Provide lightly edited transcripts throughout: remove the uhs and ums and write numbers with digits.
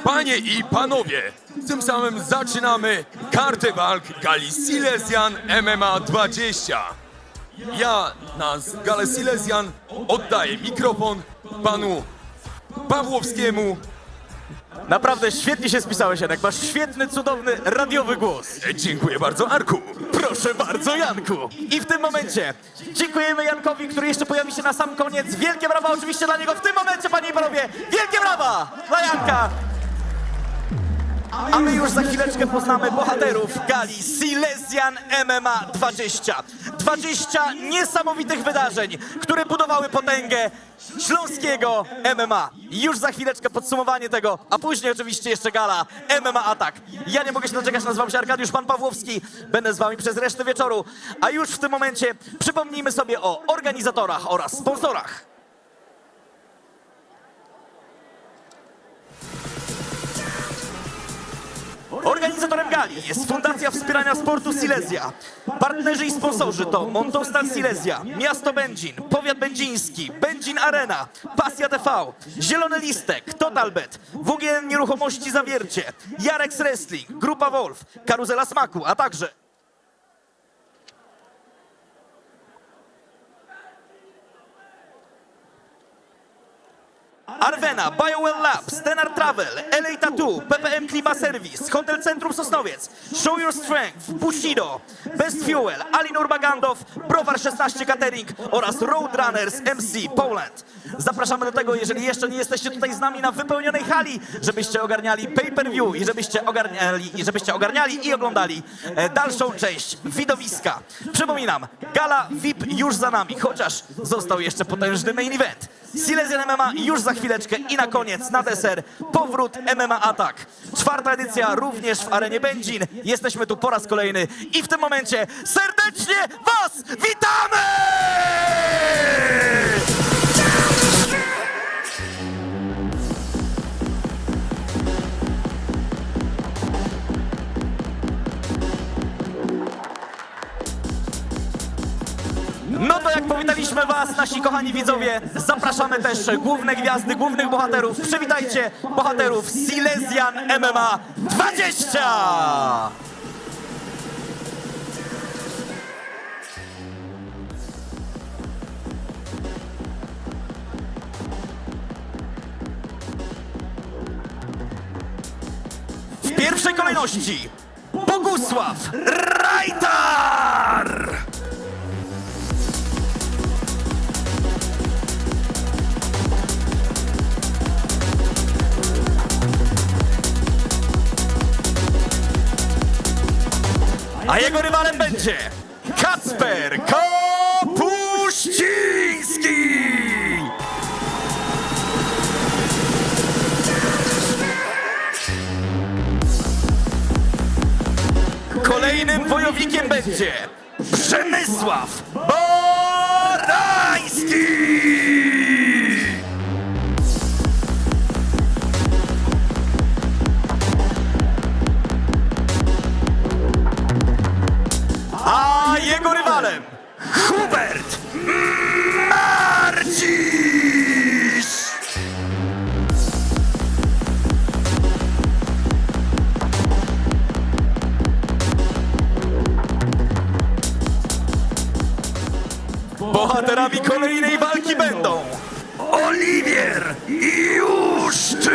Panie i panowie, tym samym zaczynamy kartę walk gali Silesian MMA 20. Ja na galę Silesian oddaję mikrofon panu Pawłowskiemu. Naprawdę świetnie się spisałeś, Janek. Masz świetny, cudowny, radiowy głos. Dziękuję bardzo, Arku. Proszę bardzo, Janku. I w tym momencie dziękujemy Jankowi, który jeszcze pojawi się na sam koniec. Wielkie brawa oczywiście dla niego w tym momencie, panie i panowie. Wielkie brawa dla Janka. A my już za chwileczkę poznamy bohaterów gali Silesian MMA 20. 20 niesamowitych wydarzeń, które budowały potęgę śląskiego MMA. Już za chwileczkę podsumowanie tego, a później oczywiście jeszcze gala MMA Atak. Ja nie mogę się doczekać, nazywam się Arkadiusz Pan Pawłowski. Będę z wami przez resztę wieczoru. A już w tym momencie przypomnijmy sobie o organizatorach oraz sponsorach. Organizatorem gali jest Fundacja Wspierania Sportu Silesia. Partnerzy i sponsorzy to Montostal Silesia, Miasto Będzin, Powiat Będziński, Będzin Arena, Pasja TV, Zielony Listek, Totalbet, WGN Nieruchomości Zawiercie, Jarex Wrestling, Grupa Wolf, Karuzela Smaku, a także Arvena, BioWell Labs, Tenar Travel, LA Tattoo, PPM Klima Service, Hotel Centrum Sosnowiec, Show Your Strength, Bushido, Best Fuel, Alin Urbagandow, Browar 16 Catering oraz Roadrunners MC Poland. Zapraszamy do tego, jeżeli jeszcze nie jesteście tutaj z nami na wypełnionej hali, żebyście ogarniali pay-per-view i żebyście ogarniali i oglądali dalszą część widowiska. Przypominam, gala VIP już za nami, chociaż został jeszcze potężny main event. Silesian MMA już za chwileczkę i na koniec, na deser, powrót MMA Atak. 4. edycja również w arenie Będzin. Jesteśmy tu po raz kolejny i w tym momencie serdecznie was witamy! No to jak powitaliśmy was, nasi kochani widzowie, zapraszamy też główne gwiazdy, głównych bohaterów. Przywitajcie bohaterów Silesian MMA 20! W pierwszej kolejności Bogusław Rajtar! A jego rywalem będzie Kacper Kapuściński! Kolejnym wojownikiem będzie Przemysław Barański! A jego rywalem Hubert Marcisz! Bohaterami kolejnej walki będą Oliwier Juszczyk!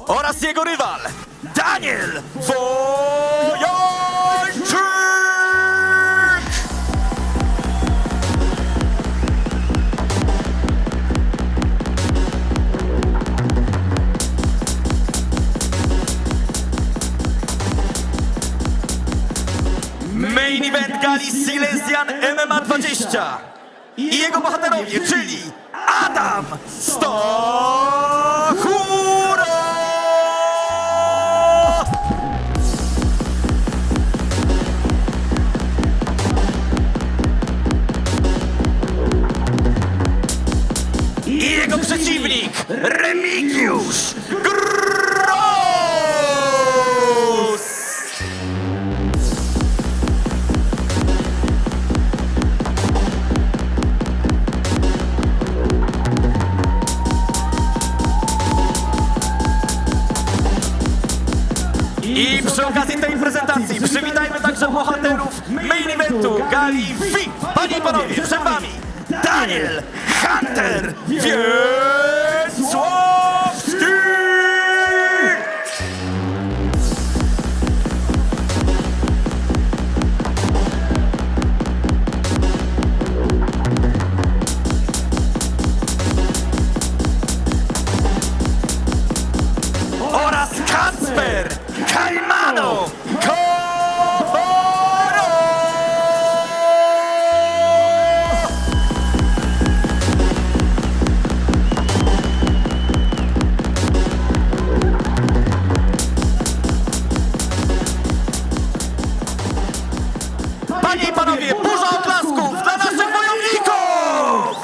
Oraz jego rywal Daniel Wojończyk! Main event gali Silesian MMA 20 i jego bohaterowie, czyli Adam Stochura! I jego przeciwnik Remigiusz Gross! rywalizacji przywitajmy także bohaterów main eventu gali VIP. Panie i panowie, przed wami Daniel Hunter Wieńcławski! Oraz Kacper Kajmano Koworo! Panie i panowie, burza oklasków dla naszych wojowników!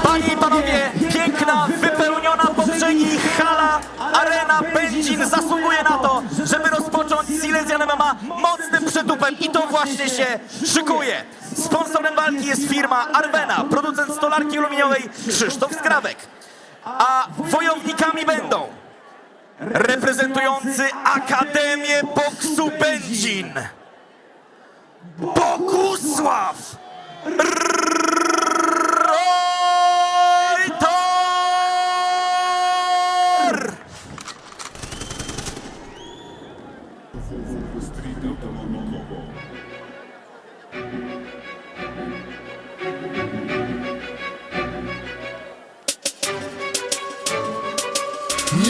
Panie i panowie, piękna, wypełniona po brzegi hala, arena Będzin zasługuje na to, żeby rozpocząć Silesian MMA mocnym przytupem i to właśnie się szykuje. Sponsorem walki jest firma Arvena, producent stolarki aluminiowej Krzysztof Skrawek. A wojownikami będą reprezentujący Akademię Boksu Będzin Bogusław Reuter!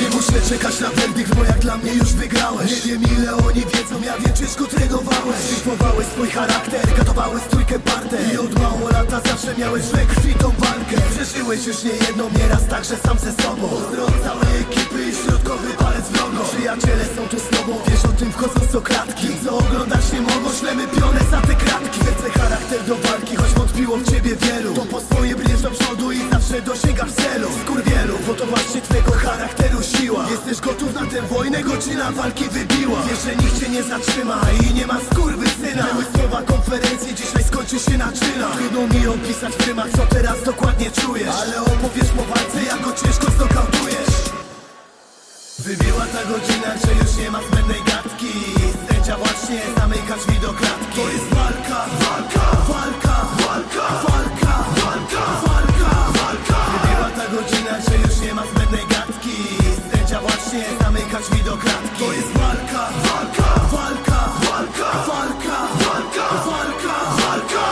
Nie muszę czekać na werdykt, bo jak dla mnie już wygrałeś. Nie wiem ile oni wiedzą, ja wiem ciężko trenowałeś. Szlifowałeś swój charakter, katowałeś trójkę partę. I od mało lata zawsze miałeś we krwi tą walkę. Przeżyłeś już niejedną, nieraz także sam ze sobą. Pozdro od całej ekipy i środkowy palec w logo. Przyjaciele są tu z tobą, wiesz o tym wchodząc do klatki. Co oglądać nie mogą, ślemy pionę za te kratki. Serce charakter do walki, choć wątpiło w ciebie wielu. To po swoje brniesz do przodu i zawsze dosięgasz celu. Skurwielu, bo to właśnie twego charakteru siła. Jesteś gotów na tę wojnę, godzina walki wybiła. Wiesz, że nikt cię nie zatrzyma i nie ma skurwysyna. Były słowa konferencji, dzisiaj skończy się na czynach. Trudno mi opisać w rymach, co teraz dokładnie czujesz. Ale opowiesz po walce, jak go ciężko znokautujesz. Wybiła ta godzina, że już nie ma zbędnej gadki. Sędzia właśnie zamyka drzwi do klatki. To jest walka, walka, walka, walka, walka, walka, walka, walka. Wybiła ta godzina, że już nie ma zbędnej gadki. Sędzia właśnie zamyka drzwi do klatki. To jest walka, walka, walka, walka, walka, walka, walka, walka.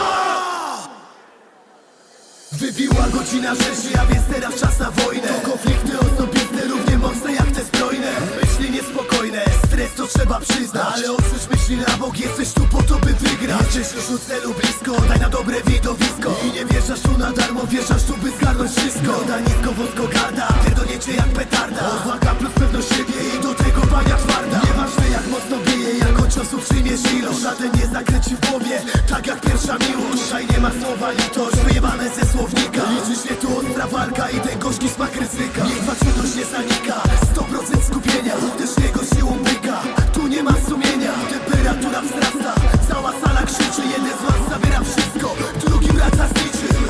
Wybiła godzina rzeczy, a więc teraz czas na wojnę. To konflikty osobiste, równie mocne jak te zbrojne. Myśli niespokojne, stres to trzeba przyznać. Ale odrzuć myśli na bok, jesteś tu po to by wygrać. Jesteś już u celu blisko, daj na dobre widowisko. I nie wjeżdżasz tu na darmo, wjeżdżasz tu by zgarnąć wszystko. Da nisko, wąsko garda, pierdolniecie jak petarda. Odwaga plus pewność siebie i do tego bania twarda. Nieważne jak mocno bije, jak od ciosów przyjmiesz ilość. Żaden nie zakręci w głowie, tak jak pierwsza miłość. Tutaj nie ma słowa litość, wyjebane ze słownika. Liczy się tu ostra walka i ten gorzki smak ryzyka. Niech patrzność nie zanika, 100% skupienia. Też jego siłą byka, tu nie ma sumienia. Temperatura wzrasta, cała sala krzyczy. Jeden z was zabiera wszystko, drugi wraca z niczym.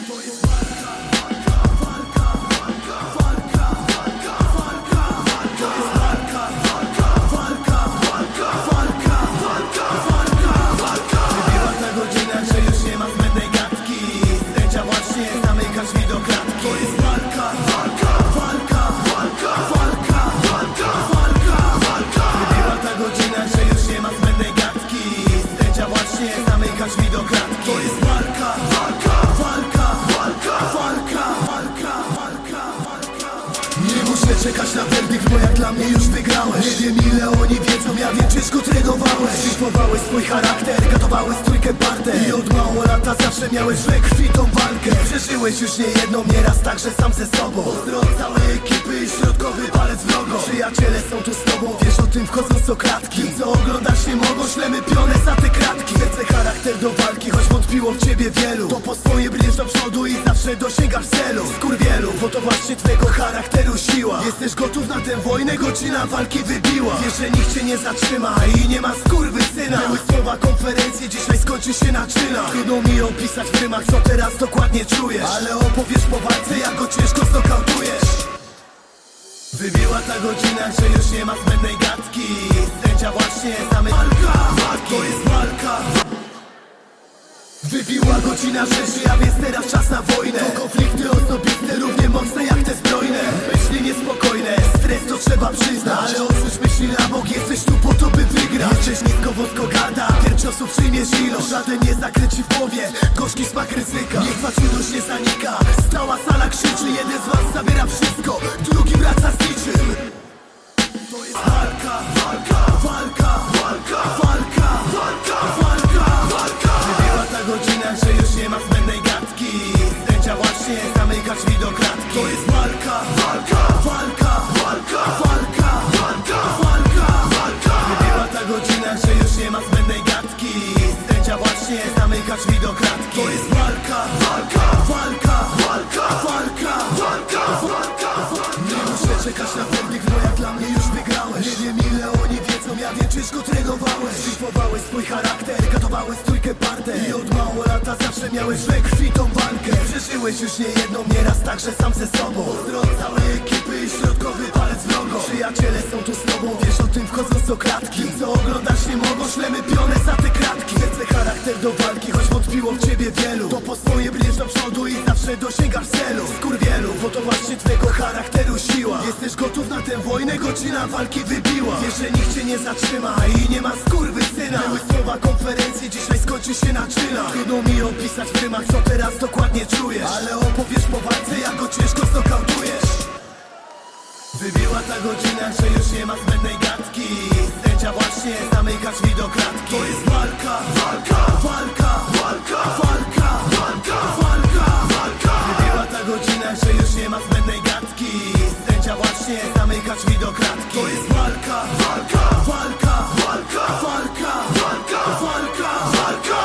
To jest walka, walka, walka, walka, walka, walka, walka. To jest walka, walka, walka, walka, walka, walka, walka, walka. Wybiła ta godzina, że już nie ma zbędnej gadki. Sędzia właśnie zamyka drzwi do klatki. To jest walka, walka, walka, walka, walka, walka, walka, walka. Wybiła ta godzina, że już nie ma zbędnej gadki. Sędzia właśnie zamyka drzwi do klatki. To jest walka, walka, walka, walka, walka, walka, walka, walka. Nie muszę czekać na werdykt, bo jak dla mnie już wygrałeś. Nie wiem ile oni wiedzą, ja wiem ciężko trenowałeś. Szlifowałeś swój charakter, gotowałeś trójkę partę i od mało lata zawsze miałeś we krwi tą walkę. Przeżyłeś już niejedną, nieraz także sam ze sobą. Pozdro od całej ekipy i środkowy palec wrogo. Przyjaciele są tu z tobą, wiesz o tym wchodząc do klatki. Tym co oglądać nie mogą, ślemy pionę za te kratki. Serce charakter do walki, choć wątpiło w ciebie wielu. To po swoje brniesz do przodu i zawsze dosięgasz celu. Skurwielu, bo to właśnie twego charakteru siła. Jesteś gotów na tę wojnę, godzina walki wybiła. Wiesz, że nikt cię nie zatrzyma i nie ma skurwysyna. Były słowa konferencji, dzisiaj skończy się na czynach. Trudno mi opisać w rymach, co teraz dokładnie czujesz, ale opowiesz po walce, jak go ciężko znokautujesz. Wybiła ta godzina, że już nie ma zbędnej gadki. Sędzia właśnie zamyka. Walka, to jest walka. Wybiła godzina rzeczy, a więc teraz czas na wojnę. To konflikty osobiste, równie mocne jak te zbrojne. Myśli niespokojne, stres to trzeba przyznać, ale odrzuć myśli na bok, jesteś tu po to by wygrać. Jesteś nisko wąskogarda, pierciosów przyjmiesz ilość. Żaden nie zakręci w głowie, gorzki smak ryzyka. Niech wasza ilość nie zanika, stała sala krzyczy. Jeden z was zabiera wszystko, drugi wraca z niczym. To jest walka, walka, walka, walka, walka, walka, walka, walka. Wybiła ta godzina, że już nie ma zbędnej gadki. Sędzia właśnie zamyka drzwi do klatki. To jest walka, walka, walka, walka, walka, walka, walka, walka. Wybiła ta godzina, że już nie ma zbędnej gadki. Sędzia właśnie zamyka drzwi do klatki. To jest walka, walka, walka, walka, walka, walka, walka. Nie muszę czekać na werdykt, bo jak dla mnie już wygrałeś. Nie wiem ile oni wiedzą, ja wiem ciężko trenowałeś. Szlifowałeś swój charakter, gotowałeś trójkę partę i od mało lata zawsze miałeś we krwi tą walkę. Przeżyłeś już niejedną, nieraz także sam ze sobą. Pozdro od całej ekipy i środkowy palec wrogo. Przyjaciele są tu z tobą, wiesz o tym wchodząc do klatki. Tym co oglądać nie mogą, ślemy pionę za te kratki. Serce charakter do walki, choć wątpiło w ciebie wielu. To po swoje brniesz do przodu i zawsze dosięgasz celu. Skurwielu, bo to właśnie twego charakteru siła. Jesteś gotów na tę wojnę, godzina walki wybiła. Wiesz, że nikt cię nie zatrzyma i nie ma skurwysyna. Były słowa konferencji, dzisiaj skończy się na czynach. Trudno mi opisać w rymach, co teraz dokładnie czujesz, ale opowiesz po walce, jak go ciężko znokautujesz. Wybiła ta godzina, że już nie ma zbędnej gadki. Sędzia właśnie zamyka drzwi do klatki. To jest walka, walka, walka, walka, walka, walka, walka, walka. Wybiła ta godzina, że już nie ma zbędnej gadki. Sędzia właśnie zamyka drzwi do klatki. To jest walka, walka, walka, walka, walka, walka, walka, walka.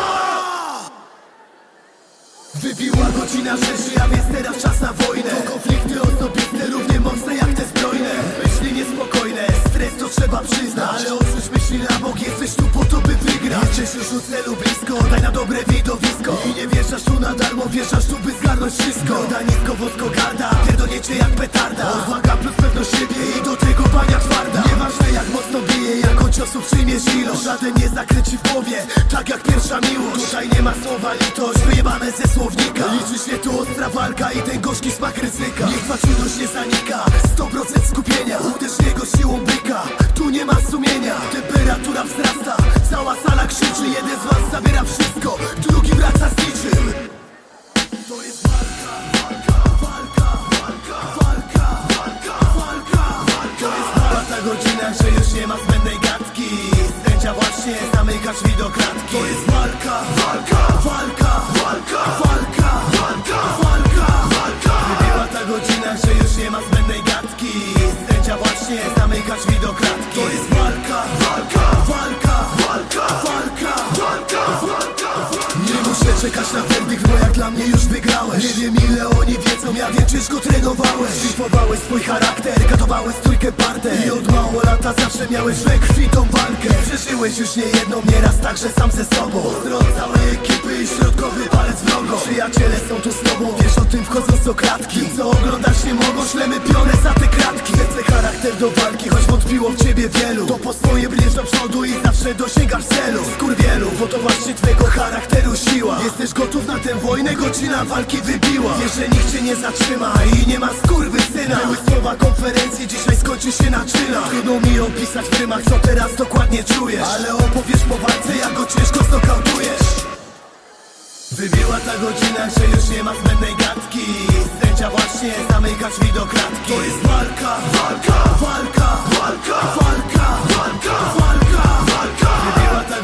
Wybiła godzina rzeczy, a więc teraz czas na wojnę. To konflikty osobiste, równie mocne jak te zbrojne. Myśli niespokojne, stres to trzeba przyznać, ale odrzuć myśli na bok, jesteś tu po to by wygrać. Jesteś już u celu blisko, daj na dobre widowisko. I nie wjeżdżasz tu na darmo, wjeżdżasz tu by zgarnąć wszystko. Broda nisko, wąskogarda, pierdolniecie jak petarda. Odwaga plus pewność siebie i do tego bania twarda. Nieważne jak mocno bije, jako ciosów przyjmiesz ilość. Żaden nie zakręci w głowie, tak jak pierwsza miłość. Tutaj nie ma słowa litość, wyjebane ze słownika. Liczy się tu ostra walka i ten gorzki smak ryzyka. Niech wasza ilość nie zanika, 100% skupienia. Uderz niego siłą byka, tu nie ma sumienia. Temperatura wzrasta, cała sala krzyczy. Jeden z was zabiera wszystko, drugi wraca z niczym. To jest walka, walka, walka, walka, walka, walka, walka, walka. To jest walka godzina, że już nie ma zbędnej gadki. Sędzia właśnie zamyka drzwi do klatki. To jest walka, walka, walka, walka, walka, walka, walka, walka. Wybiła ta godzina, że już nie ma zbędnej gadki. Sędzia właśnie zamyka drzwi do klatki. To jest walka, walka, walka, walka, walka, walka, walka. Nie muszę czekać na werdykt, bo jak dla mnie już wygrałeś. Nie wiem ile oni wiedzą, ja wiem ciężko trenowałeś. Szlifowałeś swój charakter, gotowałeś trójkę partę i od mało lata zawsze miałeś we krwi tą walkę. Przeżyłeś już niejedną, nieraz także sam ze sobą. Pozdro od całej ekipy i środkowy palec wrogo. Przyjaciele są tu z tobą, wiesz o tym wchodząc do klatki. Tym co oglądać nie mogą, ślemy pionę za te kratki. Serce charakter do walki, choć wątpiło w ciebie wielu. To po swoje brniesz do przodu i zawsze dosięgasz celu. Skurwielu, bo to właśnie twego charakteru siła. Jesteś gotów na tę wojnę, godzina walki wybiła. Wiesz, że nikt cię nie zatrzyma i nie ma skurwysyna. Były słowa konferencji, dzisiaj skończy się na czynach. Trudno mi opisać w rymach, co teraz dokładnie czujesz, ale opowiesz po walce, jak go ciężko znokautujesz. Wybiła ta godzina, że już nie ma zbędnej gadki. Sędzia właśnie zamyka drzwi do klatki. To jest walka, walka, walka, walka, walka, walka, walka, walka. Wybiła ta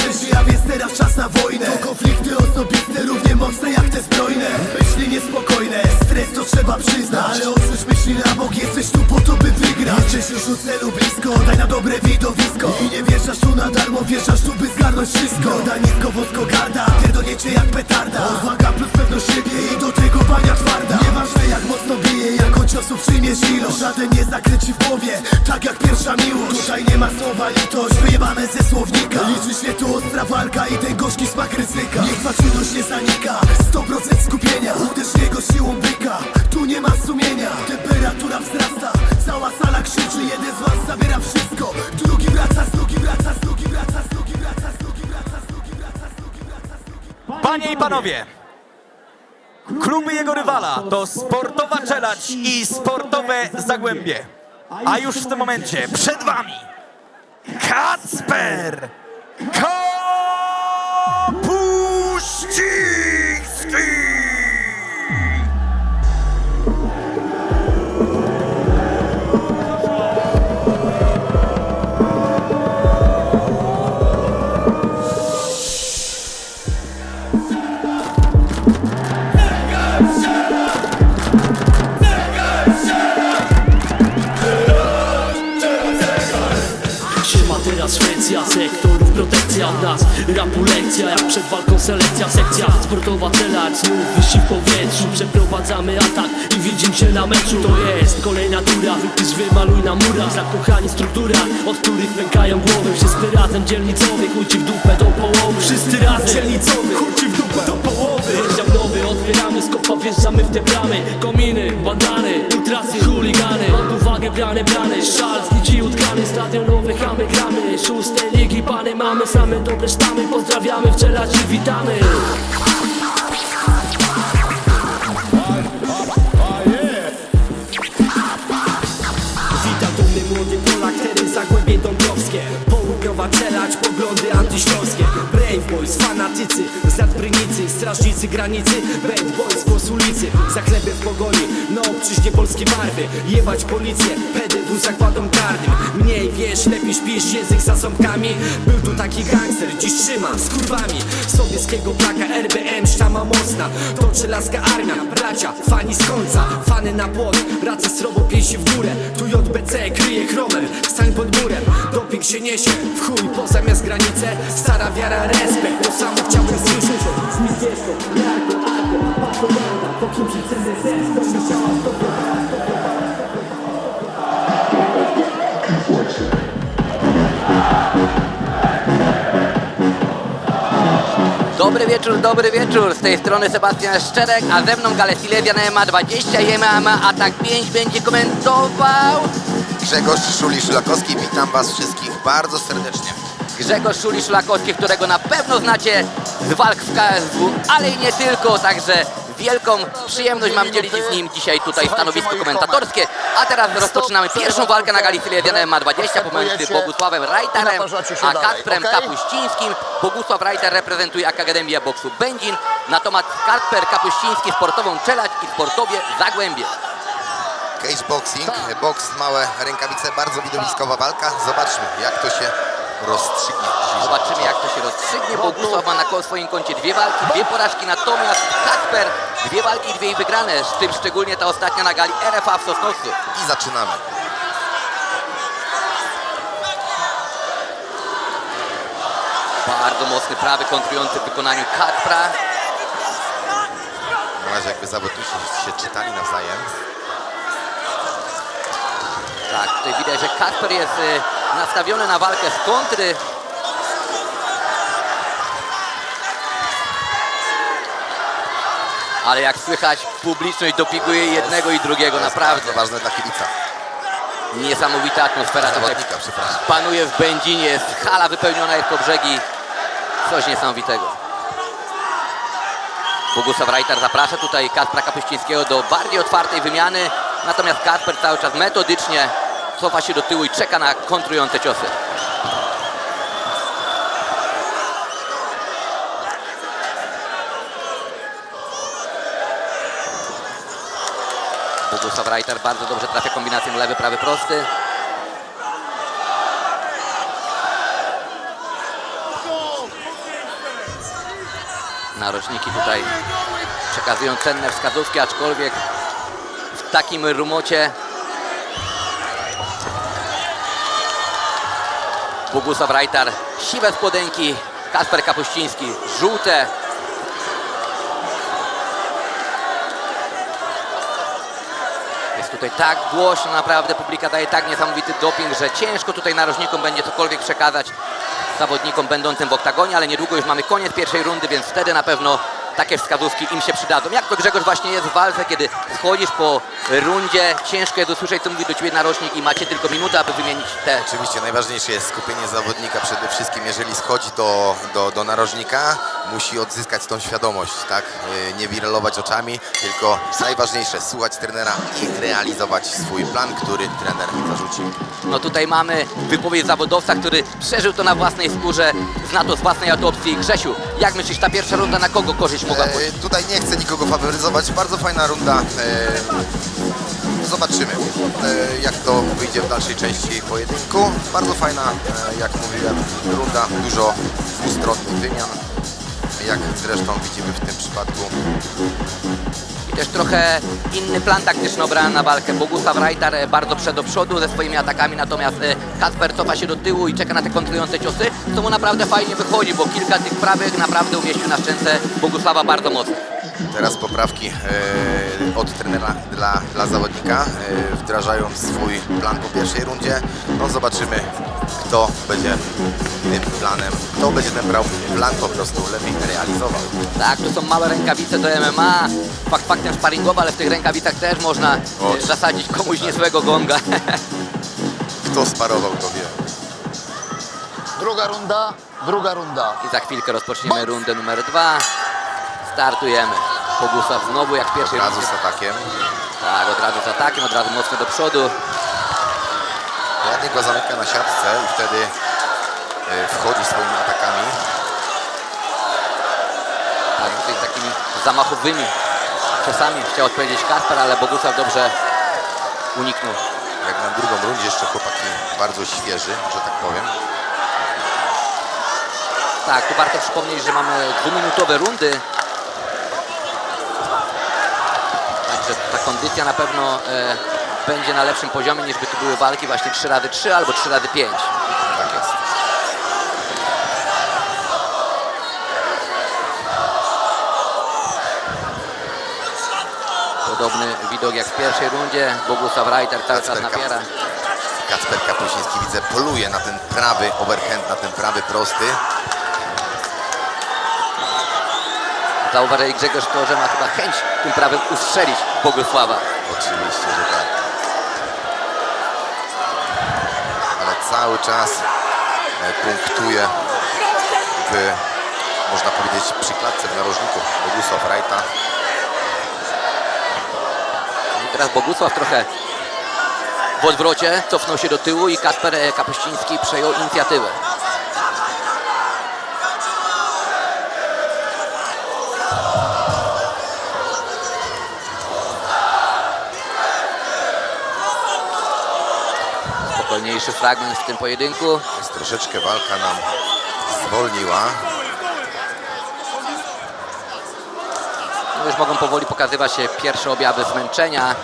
rzezi, a więc teraz czas na wojnę. To konflikty osobiste, równie mocne jak te zbrojne. Myśli niespokojne, stres to trzeba przyznać, ale odrzuć myśli na bok, jesteś tu po to by wygrać. Jesteś już u celu blisko, daj na dobre widowisko. I nie wjeżdżasz tu na darmo, wjeżdżasz tu by zgarnąć wszystko. Da nisko, wąsko, garda, pierdolniecie jak petarda. Odwaga plus pewność siebie i do tego bania twarda. Nieważne jak mocno bije, jaką ciosów przyjmiesz ilość. Żaden nie zakręci w głowie, tak jak pierwsza miłość. Tutaj nie ma słowa litość, wyjebane ze słownika. Liczy się tu ostra walka i ten gorzki smak ryzyka. Niech twa czujność nie zanika, 100% skupienia. Uderz niego siłą byka, tu nie ma sumienia. Temperatura wzrasta, cała sala krzyczy. Jeden z was zabiera wszystko, drugi wraca, drugi wraca, drugi wraca, drugi wraca, drugi wraca, drugi wraca, drugi wraca. Panie i panowie, kluby jego rywala to sportowa Czelać i sportowe Zagłębie. A już w tym momencie przed wami Kacper Kapuściński! Teraz Szwecja, sektorów protekcja od nas. Rapu lekcja, jak przed walką selekcja. Sekcja sportowa Czelać, znów wyścig w powietrzu. Przeprowadzamy atak i widzimy się na meczu. To jest kolejna tura, wypisz, wymaluj na murach. Zakochani struktura, od których pękają głowy. Wszyscy razem dzielnicowy, chuj ci w dupę do połowy. Wszyscy razem dzielnicowy, chuj ci w dupę do połowy. Rozdział nowy, otwieramy, z kopa wjeżdżamy w te bramy. Kominy, bandany, ultrasy, chuligany. Od uwagę brane, szal z nici utkany. Stadionowe chamy, gramy. Szóste ligi, pany mamy, same dobre sztamy. Pozdrawiamy, w Czelać i witamy. Witam dumny młody Polak, teren Zagłębie Dąbrowskie. Południowa Czelać, poglądy antyśląskie. Brave boys, fanatycy, z nadbrynicy, strażnicy granicy. Bad boys, głos ulicy, za chlebem w pogoni. Na obczyźnie polskie barwy, jebać policję, PDW zakładom karnym. Mniej wiesz, lepiej śpisz, język za ząbkami. Był tu taki gangster, dziś trzyma z kurwami. Sobieskiego plaka, RBM, sztama mocna. To czelarska armia, bracia, fani z końca. Fany na płot, racy srobo, pięści w górę. Tu JBC kryje chromem, stań pod murem. Doping się niesie, w chuj po zamiast granice. Stara wiara, respekt, to samo chciałbym słyszeć. Zmierzko, jarko, arko, patrolanda, po kim się CZZ, to mi się Dobry wieczór, z tej strony Sebastian Szczerek, a ze mną Gale Silesian MMA 20 i MMA Atak 5 będzie komentował Grzegorz Szuli-Szulakowski, witam was wszystkich bardzo serdecznie. Grzegorz Szuli-Szulakowski, którego na pewno znacie z walk w KSW, ale i nie tylko, także wielką przyjemność mam dzielić z nim dzisiaj tutaj stanowisko komentatorskie. A teraz rozpoczynamy pierwszą walkę na Gali Silesian MMA 20 pomiędzy Bogusławem Reiterem a Kacprem Kapuścińskim. Bogusław Reiter reprezentuje Akademię Boksu Będzin, natomiast Kacper Kapuściński sportową Czelać i sportowie Zagłębie. Cage boxing, boks, małe rękawice, bardzo widowiskowa walka. Zobaczmy, jak to się rozstrzygnie. Zobaczymy, jak to się rozstrzygnie. Bogusław ma na swoim koncie 2 walki, 2 porażki, natomiast Kacper 2 walki, 2 wygrane, z tym szczególnie ta ostatnia na gali RFA w Sosnowcu. I zaczynamy. Bardzo mocny prawy kontrujący w wykonaniu Kacpra. Na razie jakby zawodnicy się czytali nawzajem. Tak, tutaj widać, że Kacper jest nastawiony na walkę z kontry. Ale jak słychać, publiczność dopinguje jednego i drugiego, To jest naprawdę. bardzo ważne dla kibica. Niesamowita atmosfera tutaj Zawodnika, przepraszam. panuje w Będzinie, jest hala wypełniona jest po brzegi. Coś niesamowitego. Bogusław Reiter zaprasza tutaj Kacpra Kapuścińskiego do bardziej otwartej wymiany. Natomiast Kacper cały czas metodycznie cofa się do tyłu i czeka na kontrujące ciosy. Bogusław Reiter bardzo dobrze trafia kombinacją lewy, prawy, prosty. Narożniki tutaj przekazują cenne wskazówki, aczkolwiek w takim rumocie Bogusław Rajtar siwe spodenki, Kacper Kapuściński żółte. Jest tutaj tak głośno, naprawdę publika daje tak niesamowity doping, że ciężko tutaj narożnikom będzie cokolwiek przekazać zawodnikom będącym w oktagonie, ale niedługo już mamy koniec pierwszej rundy, więc wtedy na pewno takie wskazówki im się przydadzą. Jak to, Grzegorz, właśnie jest w walce, kiedy schodzisz po rundzie, ciężko jest usłyszeć, co mówi do ciebie narożnik i macie tylko minutę, aby wymienić te... Oczywiście najważniejsze jest skupienie zawodnika przede wszystkim, jeżeli schodzi do narożnika, musi odzyskać tą świadomość, tak? Nie wirelować oczami, tylko najważniejsze słuchać trenera i realizować swój plan, który trener zarzucił. No tutaj mamy wypowiedź zawodowca, który przeżył to na własnej skórze, zna to z własnej autopsji. Grzesiu, jak myślisz, ta pierwsza runda na kogo korzyść mogła pójść? Tutaj nie chcę nikogo faworyzować, bardzo fajna runda. Zobaczymy, jak to wyjdzie w dalszej części pojedynku. Bardzo fajna, jak mówiłem, runda, dużo dwustronnych wymian, jak zresztą widzimy w tym przypadku. I też trochę inny plan taktyczny obrany na walkę. Bogusław Rajtar bardzo do przodu ze swoimi atakami, natomiast Kacper cofa się do tyłu i czeka na te kontrujące ciosy, co mu naprawdę fajnie wychodzi, bo kilka tych prawych naprawdę umieścił na szczęce Bogusława bardzo mocno. Teraz poprawki od trenera dla zawodnika, wdrażając swój plan po pierwszej rundzie. No zobaczymy, kto będzie tym planem, kto będzie ten plan po prostu lepiej realizował. Tak, tu są małe rękawice do MMA, faktem sparingowe, ale w tych rękawicach też można zasadzić komuś niezłego gonga. Kto sparował, to wie. Druga runda. I za chwilkę rozpoczniemy rundę numer 2. Startujemy. Bogusław znowu jak pierwszy. Od razu z atakiem. Tak, od razu z atakiem, od razu mocno do przodu. Ładnie go zamyka na siatce i wtedy wchodzi swoimi atakami. Tak, tutaj takimi zamachowymi ciosami chciał odpowiedzieć Kacper, ale Bogusław dobrze uniknął. Jak na drugą rundzie jeszcze chłopaki bardzo świeży, że tak powiem. Tak, tu warto przypomnieć, że mamy 2-minutowe rundy. Także ta kondycja na pewno będzie na lepszym poziomie niż by tu były walki właśnie 3x3 albo 3x5. Tak jest. Podobny widok jak w pierwszej rundzie. Bogusław Rajtar cały czas napiera. Kacper Kapuściński, widzę, poluje na ten prawy overhand, na ten prawy prosty. Zauważyli Grzegorz to, że ma chyba chęć tym prawem ustrzelić Bogusława. Oczywiście, że tak. Ale cały czas punktuje można powiedzieć, przy klatce w narożniku Bogusław Rajta. I teraz Bogusław trochę w odwrocie, cofnął się do tyłu i Kacper Kapuściński przejął inicjatywę. Spokojniejszy fragment w tym pojedynku. Jest troszeczkę walka nam zwolniła. No już mogą powoli pokazywać się pierwsze objawy zmęczenia.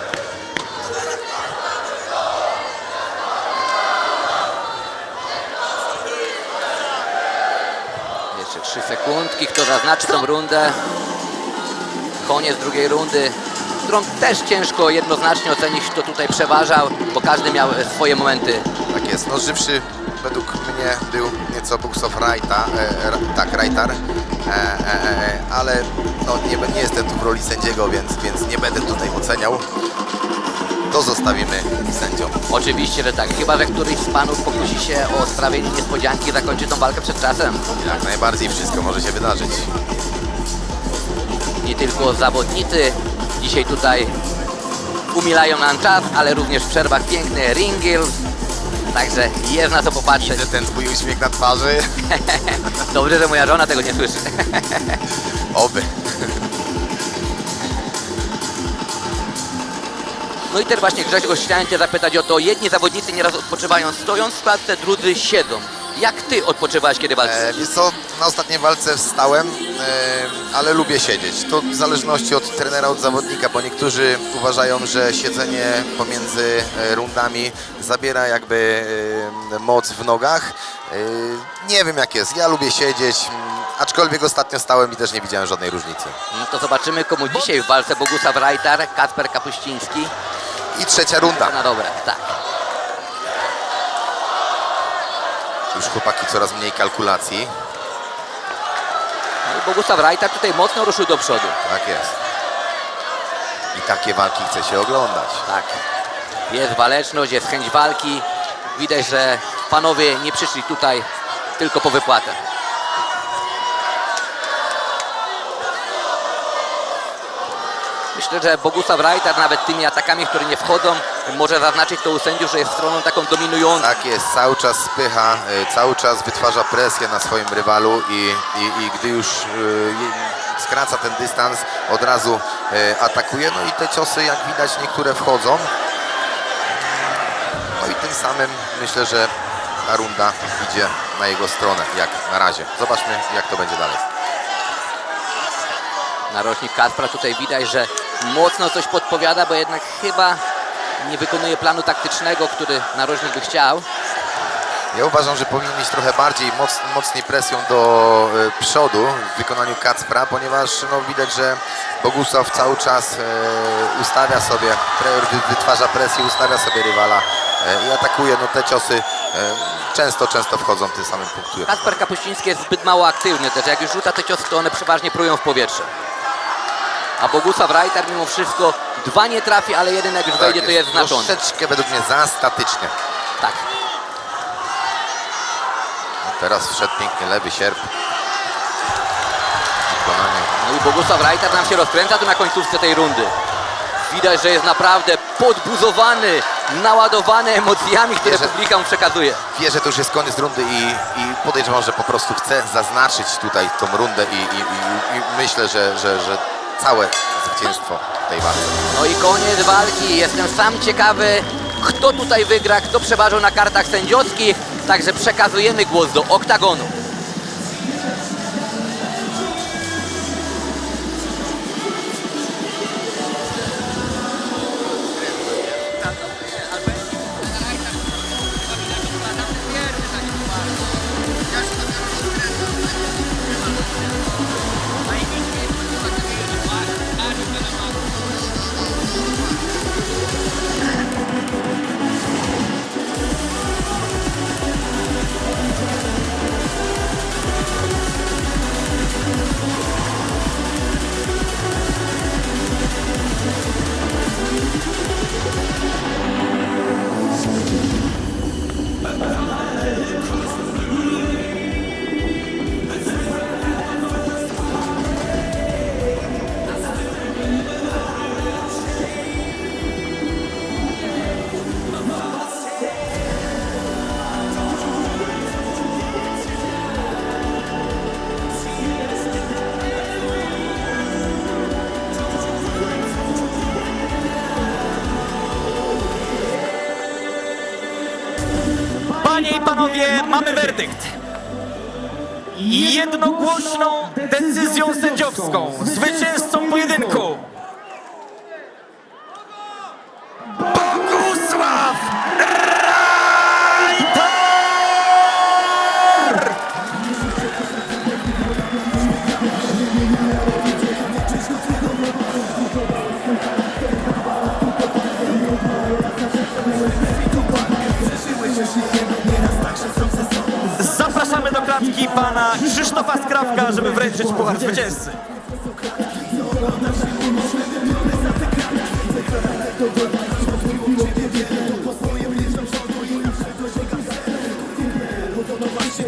Jeszcze 3 sekundki, kto zaznaczy tą rundę. Koniec drugiej rundy, którą też ciężko jednoznacznie ocenić, kto tutaj przeważał, bo każdy miał swoje momenty. Tak jest, no żywszy według mnie był nieco Bogusław Rajta, Rajtar, ale no, nie jestem tu w roli sędziego, więc nie będę tutaj oceniał. To zostawimy sędziom. Oczywiście, że tak. Chyba że któryś z panów pokusi się o sprawienie niespodzianki i zakończy tą walkę przed czasem. Jak najbardziej wszystko może się wydarzyć. Nie tylko zawodnicy dzisiaj tutaj umilają nam czas, ale również w przerwach piękny ring girls. Także jest na co popatrzeć. Widzę ten twój uśmiech na twarzy. Dobrze, że moja żona tego nie słyszy. Oby. No i też właśnie, Grzesiu, chciałem Cię zapytać o to. Jedni zawodnicy nieraz odpoczywają stojąc w klatce, drudzy siedzą. Jak Ty odpoczywałeś, kiedy walczysz? Wiesz co, Na ostatniej walce wstałem, ale lubię siedzieć. To w zależności od trenera, od zawodnika, bo niektórzy uważają, że siedzenie pomiędzy rundami zabiera jakby moc w nogach. Nie wiem jak jest, ja lubię siedzieć, aczkolwiek ostatnio stałem i też nie widziałem żadnej różnicy. No to zobaczymy, komu dzisiaj w walce Bogusław Rajtar, Kacper Kapuściński. I trzecia runda. Na dobre, tak. Już chłopaki coraz mniej kalkulacji. No i Bogusław Rajtar tutaj mocno ruszył do przodu. Tak jest. I takie walki chce się oglądać. Tak. Jest waleczność, jest chęć walki. Widać, że panowie nie przyszli tutaj tylko po wypłatę. Myślę, że Bogusław Rajtar nawet tymi atakami, które nie wchodzą, może zaznaczyć to u sędziów, że jest stroną taką dominującą. Tak jest, cały czas spycha, cały czas wytwarza presję na swoim rywalu i gdy już skraca ten dystans, od razu atakuje. No i te ciosy, jak widać, niektóre wchodzą. No i tym samym myślę, że ta runda idzie na jego stronę, jak na razie. Zobaczmy, jak to będzie dalej. Narożnik Kacpra tutaj widać, że mocno coś podpowiada, bo jednak chyba nie wykonuje planu taktycznego, który narożnik by chciał. Ja uważam, że powinien iść trochę bardziej, mocniej presją do przodu w wykonaniu Kacpra, ponieważ no, widać, że Bogusław cały czas ustawia sobie, wytwarza presję, ustawia sobie rywala i atakuje. No, te ciosy często wchodzą, tym samym punktuje. Kacper Kapuściński jest zbyt mało aktywny też. Jak już rzuca te ciosy, to one przeważnie prują w powietrze. A Bogusław Rajtar mimo wszystko 2 nie trafi, ale jeden jak już wejdzie, to jest znaczący. Troszeczkę według mnie za statyczny. Tak. Teraz wszedł pięknie lewy sierp. Wykonanie. No i Bogusław Rajtar nam się rozkręca tu na końcówce tej rundy. Widać, że jest naprawdę podbuzowany, naładowany emocjami, które publika mu przekazuje. Wie, że to już jest koniec rundy i podejrzewam, że po prostu chce zaznaczyć tutaj tą rundę i myślę, że całe zwycięstwo w tej walce. No i koniec walki. Jestem sam ciekawy, kto tutaj wygra, kto przeważył na kartach sędziowskich. Także przekazujemy głos do oktagonu. Panie i panowie, mamy werdykt. Jednogłośną decyzją sędziowską zwycięzcą pojedynku Bogusław Rajtar! Zapraszamy do klatki pana Krzysztofa Skrawka, żeby wręczyć puchar zwycięzcy.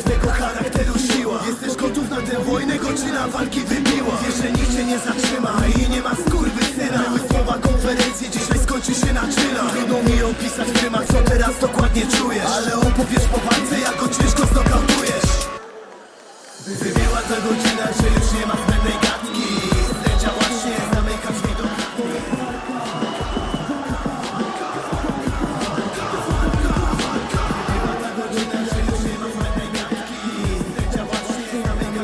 Twego charakteru siła. Jesteś gotów na tę wojnę, godzina walki wybiła. Wiesz, że nikt cię nie zatrzyma i nie ma skurwysyna. Były słowa konferencji, dzisiaj skończy się na czynach. Trudno mi opisać w rymach, co teraz dokładnie czujesz, ale opowiesz po walce, jak go ciężko znokautujesz. Wybiła ta godzina, że już nie ma zbędnej gadki. Sędzia właśnie zamyka drzwi do klatki. Wybiła ta godzina, że już nie ma zbędnej gadki. Sędzia właśnie zamyka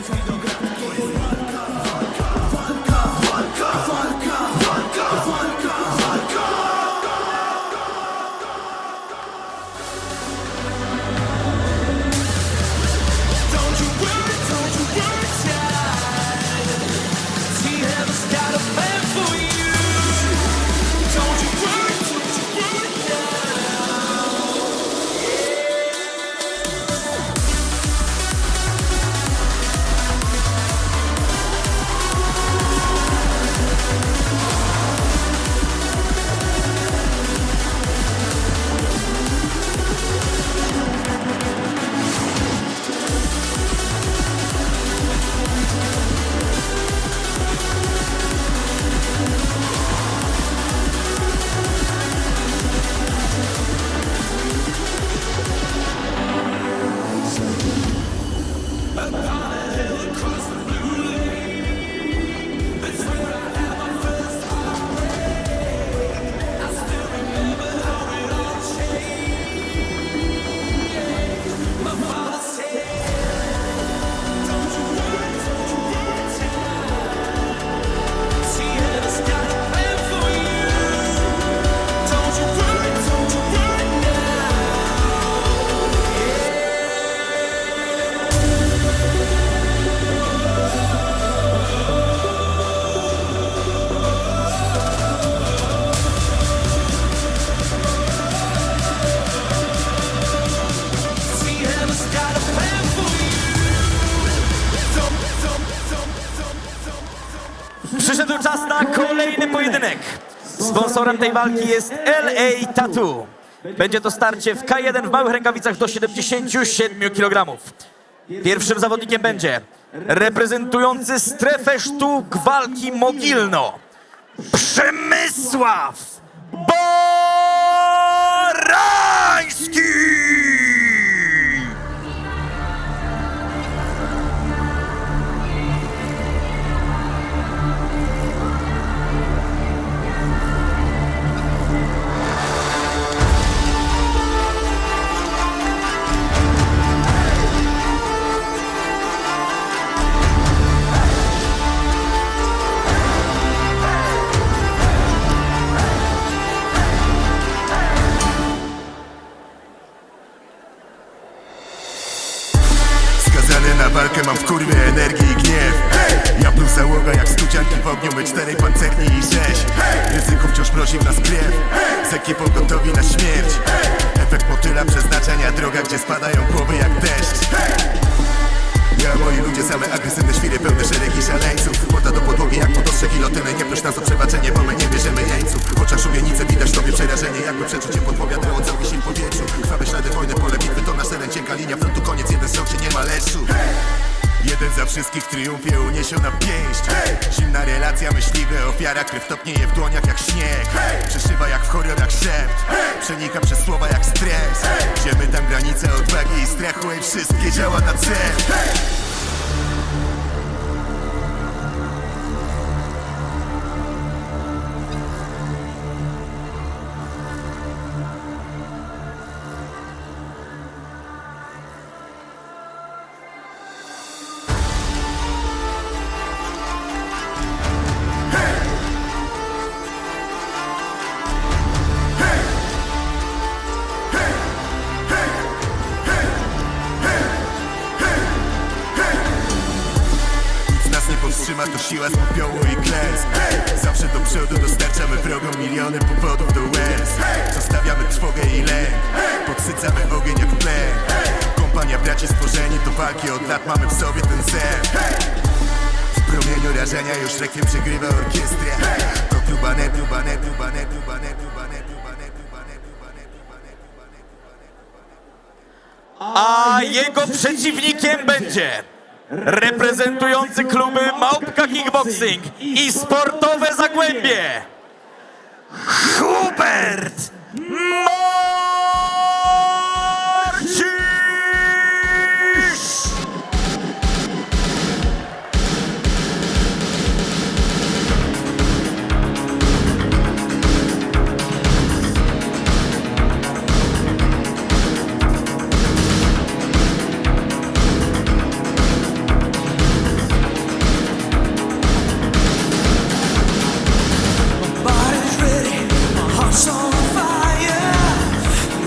Przyszedł czas na kolejny pojedynek. Sponsorem tej walki jest LA Tattoo. Będzie to starcie w K1 w małych rękawicach do 77 kg. Pierwszym zawodnikiem będzie reprezentujący strefę sztuk walki Mogilno, Przemysław Barański! Skazany na walkę, mam w kurwie energii i gniew. Ja plus załoga jak stucianki w ogniu, my 4 pancerni i 6. Ryzyko wciąż mrozi w nas krew, z ekipą gotowi na śmierć. Efekt motyla przeznaczenia, droga gdzie spadają głowy jak deszcz. Ja, moi ludzie, same agresywne świry, pełne szeregi szaleńców. Morda do podłogi jak podostrzeg gilotyny. Nie proś nas o przebaczenie, bo my nie bierzemy jeńców. W oczach szubienicy widać tobie przerażenie, jakby przeczucie podpowiadało cały sił powietrzu. Krwawe ślady wojny, pole bitwy to nasz teren. Cienka linia frontu, koniec, jeden strzał, czy nie ma leszu. Jeden za wszystkich w triumfie uniesiona pięść. Zimna relacja, myśliwy, ofiara. Krew topnieje w dłoniach jak śnieg. Przeszywa jak w horrorach szept. Przenika przez słowa jak stres. Ziemy tam granice odwagi i strachu, i wszystkie działa na cel. Powstrzyma to siła z popiołu i klęsk. Zawsze do przodu dostarczamy wrogom miliony powodów do łez. Zostawiamy trwogę i lęk, podsycamy ogień jak tlen. Kompania braci stworzeni do walki, od lat mamy w sobie ten zen. W promieniu rażenia już rekwiem przegrywa orkiestrę. To trubane, trubane, trubane, trubane, trubane, trubane, trubane, trubane, trubane. A jego przeciwnikiem będzie reprezentujący kluby Małpka Kickboxing i Sportowe Zagłębie, Hubert Marcisz! Body's ready, my heart's on fire.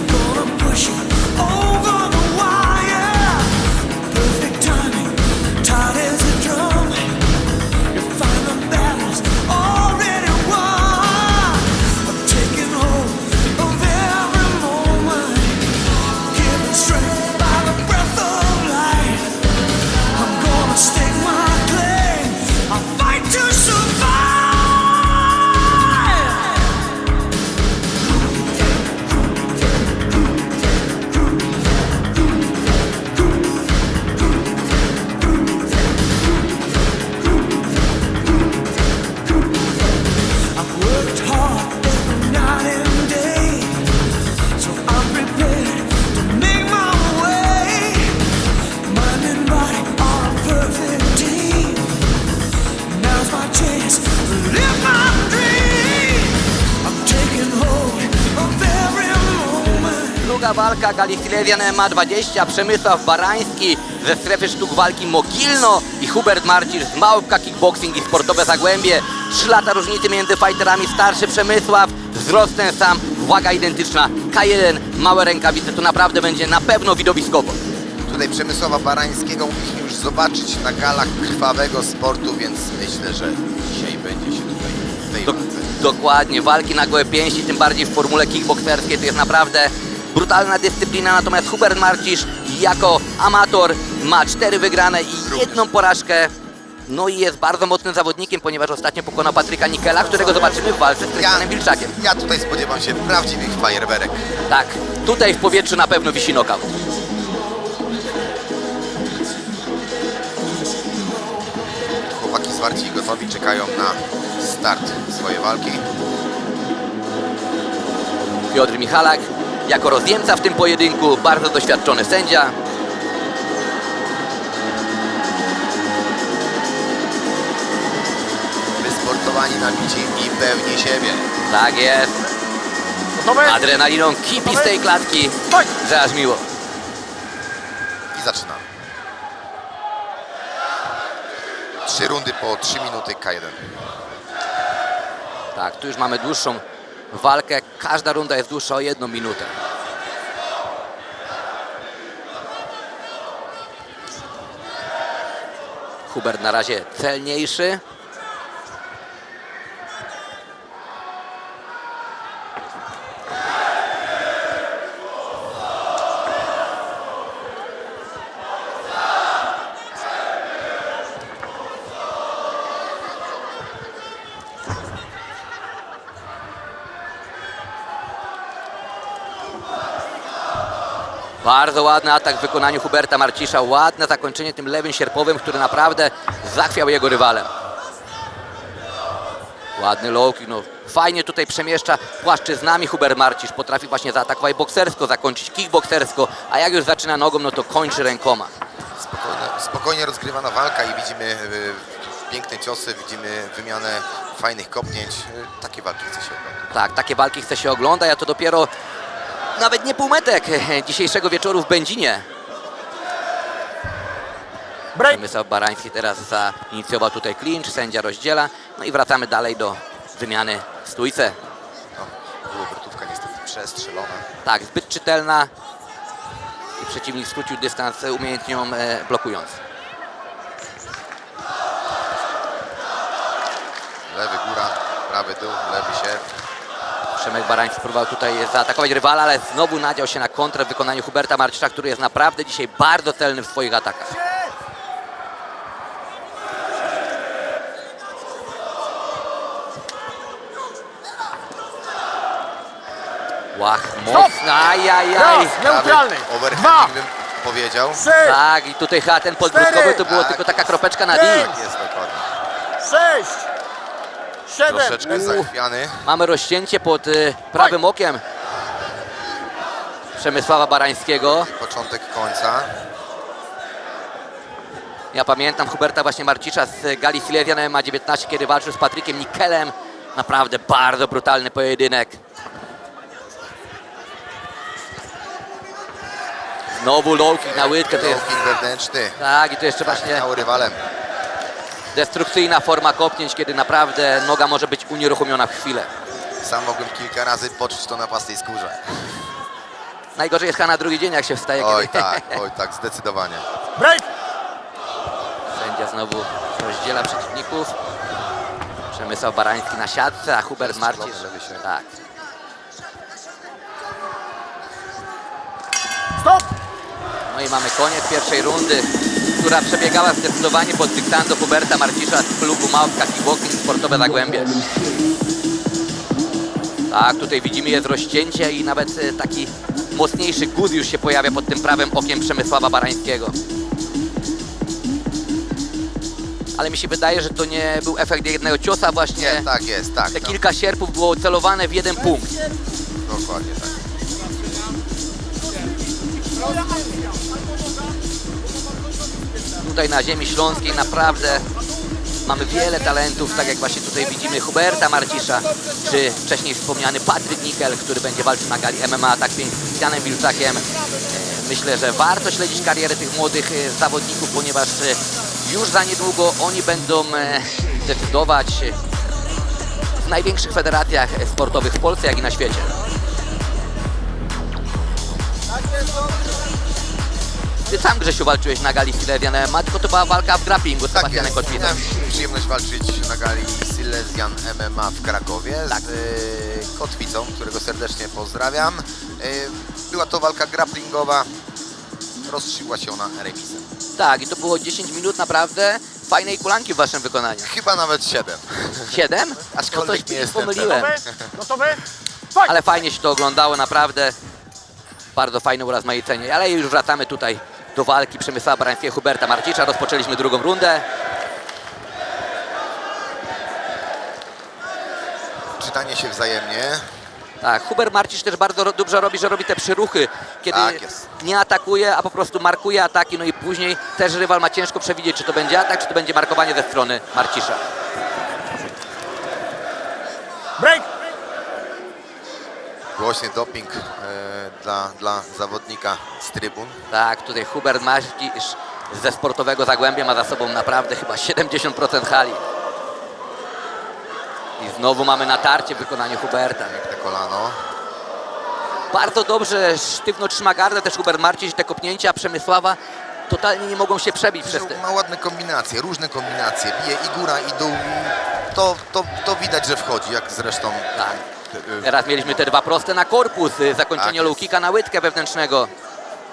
Gonna push it over the wire. Perfect timing, tight as a drum. You find the battle's already won. I'm taking hold of every moment, given strength by the breath of life. I'm gonna stake my claim. I'll fight to survive. I've worked hard every night and day, so I'm prepared to make my way. Mind and body are a perfect team. Now's my chance to live my dream. I'm taking hold of every moment. Druga walka Gali Silesian MMA 20, Przemysław Barański ze strefy sztuk walki Mogilno i Hubert Marcisz z Małpka Kickboxing i Sportowe Zagłębie. 3 lata różnicy między fighterami, starszy Przemysław, wzrost ten sam, waga identyczna, K1, małe rękawice, to naprawdę będzie na pewno widowiskowo. Tutaj Przemysława Barańskiego mogliśmy już zobaczyć na galach krwawego sportu, więc myślę, że dzisiaj będzie się tutaj w tej walce. Dokładnie, walki na gołe pięści, tym bardziej w formule kickboxerskiej, to jest naprawdę brutalna dyscyplina, natomiast Hubert Marcisz jako amator ma 4 wygrane i 1 porażkę. No i jest bardzo mocnym zawodnikiem, ponieważ ostatnio pokonał Patryka Nickela, którego zobaczymy w walce z Krystianem Wilczakiem. Ja tutaj spodziewam się prawdziwych fajerwerek. Tak, tutaj w powietrzu na pewno wisi knockout. Chłopaki zwarci i gotowi czekają na start swojej walki. Piotr Michalak jako rozjemca w tym pojedynku, bardzo doświadczony sędzia. Wysportowani, nabici i pewni siebie. Tak jest. Adrenaliną kipi z tej klatki, że aż miło. I zaczynamy. 3 rundy po 3 minuty K1. Tak, tu już mamy dłuższą walkę. Każda runda jest dłuższa o 1 minutę. Hubert na razie celniejszy. Bardzo ładny atak w wykonaniu Huberta Marcisza. Ładne zakończenie tym lewym sierpowym, który naprawdę zachwiał jego rywalem. Ładny low kick, no fajnie tutaj przemieszcza płaszczyznami Hubert Marcisz. Potrafi właśnie zaatakować boksersko, zakończyć kickboksersko, a jak już zaczyna nogą, no to kończy rękoma. Spokojnie rozgrywana walka i widzimy piękne ciosy, widzimy wymianę fajnych kopnięć. Takie walki chce się oglądać. Tak, takie walki chce się oglądać, a to dopiero nawet nie półmetek dzisiejszego wieczoru w Będzinie. Przemysław Barański teraz zainicjował tutaj clinch, sędzia rozdziela. No i wracamy dalej do wymiany w stójce. No, obrotówka niestety przestrzelona. Tak, zbyt czytelna i przeciwnik skrócił dystans umiejętnie blokując. Lewy góra, prawy dół, lewy sierp. Przemek Barański próbował tutaj zaatakować rywala, ale znowu nadział się na kontrę w wykonaniu Huberta Marcisza, który jest naprawdę dzisiaj bardzo celny w swoich atakach. Łach, mocno, ajajaj. Neutralny. Overhead bym powiedział. Tak, i tutaj chyba ten podbródkowy to było Tak. tylko taka kropeczka na D. Tak jest dokładnie. 6, 7. Troszeczkę zachwiany. Mamy rozcięcie pod prawym okiem Przemysława Barańskiego. Początek końca. Ja pamiętam Huberta właśnie Marcisza z Gali Silesia na MMA19, kiedy walczył z Patrykiem Nickelem. Naprawdę bardzo brutalny pojedynek. Znowu low kick na łydkę. To jest, Low kick wewnętrzny. tak, i to jeszcze właśnie Miał rywalem. destrukcyjna forma kopnięć, kiedy naprawdę noga może być unieruchomiona w chwilę. Sam mogłem kilka razy poczuć to na własnej skórze. Najgorzej jest chyba na drugi dzień, jak się wstaje. Oj kiedy... tak, zdecydowanie. Break. Sędzia znowu rozdziela przeciwników. Przemysław Barański na siatce, a Hubert Marcisz. lewy sierp. Tak. Stop. No i mamy koniec pierwszej rundy, która przebiegała zdecydowanie pod dyktando Huberta Marcisza z klubu Małpka Kickboxing Sportowe Zagłębie. Tak, tutaj widzimy jest rozcięcie i nawet taki mocniejszy guz już się pojawia pod tym prawym okiem Przemysława Barańskiego. Ale mi się wydaje, że to nie był efekt jednego ciosa właśnie. Nie, tak jest, tak. Te No, kilka sierpów było celowane w jeden punkt. dokładnie tak. Tutaj na ziemi śląskiej naprawdę mamy wiele talentów, tak jak właśnie tutaj widzimy Huberta Marcisza, czy wcześniej wspomniany Patryk Nickel, który będzie walczył na gali MMA tak pięknie z Krystianem Wilczakiem. Myślę, że warto śledzić karierę tych młodych zawodników, ponieważ już za niedługo oni będą decydować w największych federacjach sportowych w Polsce, jak i na świecie. Ty sam, Grzesiu, walczyłeś na gali Silesian MMA, tylko to była walka w grapplingu z Tak Sebastianem jest. Kotwicą. Miałem przyjemność walczyć na gali Silesian MMA w Krakowie z Kotwicą, którego serdecznie pozdrawiam. Była to walka grapplingowa. Rozstrzygła się ona remisem. Tak, i to było 10 minut naprawdę fajnej kulanki w waszym wykonaniu. Chyba nawet 7. 7? Aczkolwiek coś nie jestem pomyliłem. Ale fajnie się to oglądało, naprawdę. Bardzo fajne urozmaicenie. Ale już wracamy tutaj do walki Przemysława Barańskiego, Huberta Marcicza. Rozpoczęliśmy drugą rundę. Czytanie się wzajemnie. Tak, Hubert Marcicz też bardzo dobrze robi, że robi te przyruchy, kiedy Tak jest. nie atakuje, a po prostu markuje ataki, no i później też rywal ma ciężko przewidzieć, czy to będzie atak, czy to będzie markowanie ze strony Marcisza. Głośny doping dla zawodnika z trybun. Tak, tutaj Hubert Marcicz ze sportowego Zagłębia ma za sobą naprawdę chyba 70% hali. I znowu mamy natarcie w wykonaniu Huberta. Te kolano. Bardzo dobrze, sztywno trzyma gardę też Hubert Marcicz, te kopnięcia Przemysława totalnie nie mogą się przebić przez te... Ma ładne kombinacje, różne kombinacje. Bije i góra, i dół. To widać, że wchodzi, jak zresztą... Tak. Teraz mieliśmy te dwa proste na korpus, zakończenie Tak low jest. kicka na łydkę wewnętrznego.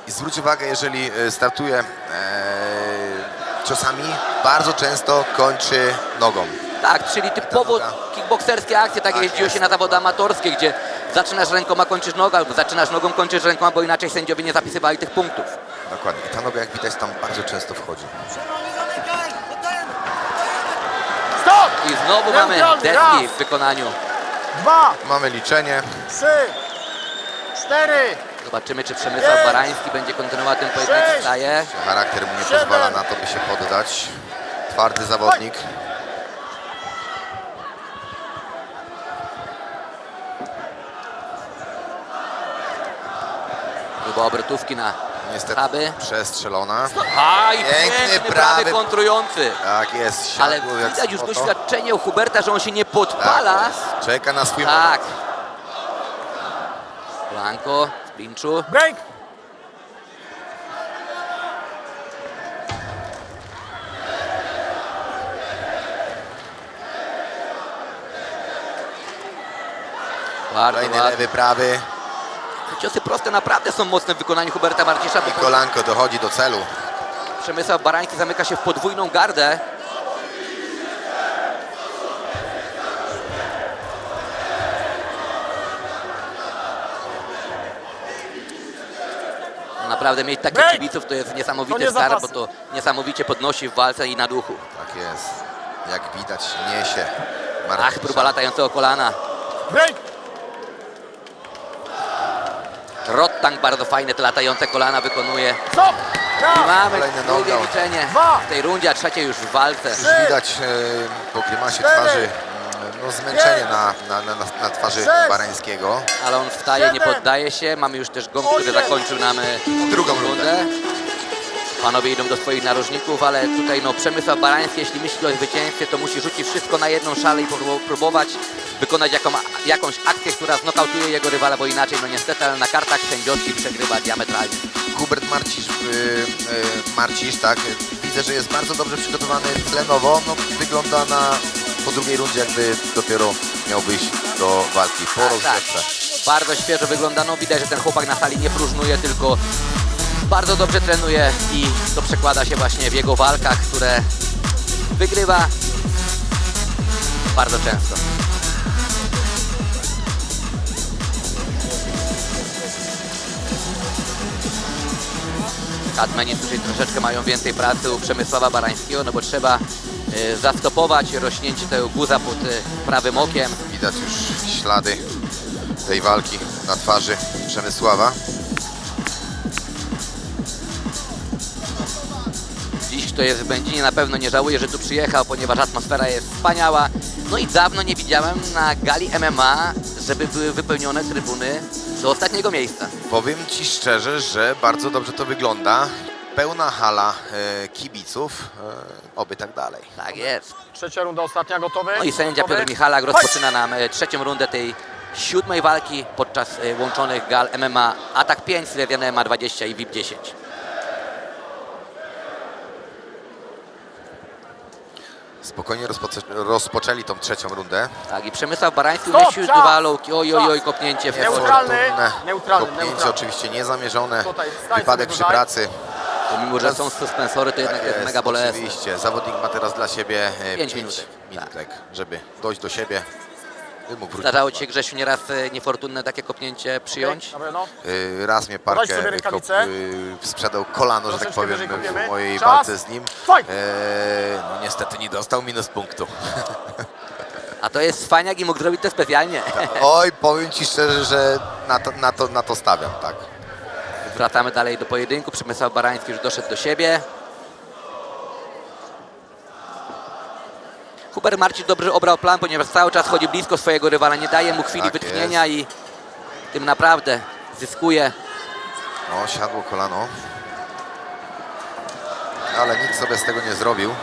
I zwróć uwagę, jeżeli startuje ciosami, bardzo często kończy nogą. Tak, czyli typowo noga. kickbokserskie akcje, tak Tak jeździło jest. się na zawody amatorskie, gdzie zaczynasz ręką, a kończysz nogą, albo zaczynasz nogą, kończysz ręką, bo inaczej sędziowie nie zapisywali tych punktów. Dokładnie. I ta noga, jak widać, tam bardzo często wchodzi. I znowu mamy deski w wykonaniu. Mamy liczenie. Zobaczymy, czy Przemysław Barański będzie kontynuował ten pojedynek. Staje. Charakter mu nie pozwala na to, by się poddać. Twardy zawodnik. Próba obrotówki na Niestety prawy. przestrzelona. A i Piękny piękny prawy. prawy kontrujący. Tak jest. Ale siadło jak widać już złoto. doświadczenie u Huberta, że on się nie podpala. Tak jest. Czeka na swój Tak. moment. Blanko w klinczu. Bardzo Kolejny ładny. lewy, prawy. Te ciosy proste naprawdę są mocne w wykonaniu Huberta Marcisza, I bo kolanko dochodzi do celu. Przemysław Barański zamyka się w podwójną gardę. Naprawdę mieć takich kibiców to jest niesamowity start, bo to niesamowicie podnosi w walce i na duchu. Tak jest. Jak widać, niesie. Ach, Marcin próba latającego kolana. Rottang bardzo fajne te latające kolana wykonuje. I mamy Kolejny drugie knockdown. liczenie w tej rundzie, a trzecie już w walce. Już widać po grymasie twarzy no, zmęczenie na twarzy Barańskiego. Ale on wstaje, nie poddaje się. Mamy już też gong, który zakończył nam drugą rundę. Panowie idą do swoich narożników, ale tutaj no, Przemysław Barański, jeśli myśli o zwycięstwie, to musi rzucić wszystko na jedną szalę i próbować wykonać jakąś akcję, która znokautuje jego rywala, bo inaczej, no niestety, ale na kartach sędziowskich przegrywa diametralnie. Hubert Marcisz, tak, widzę, że jest bardzo dobrze przygotowany tlenowo. No, wygląda po drugiej rundzie, jakby dopiero miał wyjść do walki po rozgrzewce. Bardzo świeżo wygląda, no widać, że ten chłopak na sali nie próżnuje, tylko bardzo dobrze trenuje i to przekłada się właśnie w jego walkach, które wygrywa bardzo często. Katmeni tutaj troszeczkę mają więcej pracy u Przemysława Barańskiego, no bo trzeba zastopować rośnięcie tego guza pod prawym okiem. Widać już ślady tej walki na twarzy Przemysława. Dziś, kto jest w Będzinie, na pewno nie żałuje, że tu przyjechał, ponieważ atmosfera jest wspaniała. No i dawno nie widziałem na gali MMA, żeby były wypełnione trybuny do ostatniego miejsca. Powiem Ci szczerze, że bardzo dobrze to wygląda. Pełna hala kibiców, oby tak dalej. Tak jest. Trzecia runda, ostatnia, gotowy? No i sędzia Piotr Michalak rozpoczyna nam trzecią rundę tej siódmej walki podczas łączonych gal MMA Atak 5, Silesian MMA 20 i VIP 10. Spokojnie rozpoczęli tą trzecią rundę. Tak, i Przemysław Barański Stop, umieścił czas! dwa low-ki. Oj, kopnięcie w Neutralny. Niefortunne Neutralny, kopnięcie, neutralny. oczywiście niezamierzone. Tutaj, stań Wypadek sobie przy tutaj. pracy. Pomimo, że są suspensory, to jednak jest mega bolesne. Oczywiście, zawodnik ma teraz dla siebie 5 5 minutek. minutek, żeby dojść do siebie. By mógł wrócić. Zdarzało ci się, Grzesiu, nieraz niefortunne takie kopnięcie przyjąć? Raz mnie Podać parkę sobie rękawice. sprzedał kolano, że tak Troszeczkę powiem, wyżej kopiemy. w mojej Czas. walce z nim. Fight! No niestety nie dostał -punktu. A to jest cwaniak i mógł zrobić to specjalnie. Oj, powiem ci szczerze, że na to stawiam, tak. Wracamy dalej do pojedynku. Przemysław Barański już doszedł do siebie. Hubert Marcin dobrze obrał plan, ponieważ cały czas chodzi blisko swojego rywala, nie daje mu chwili Tak wytchnienia i tym naprawdę zyskuje. No, siadło kolano. Ale nic sobie z tego nie zrobił.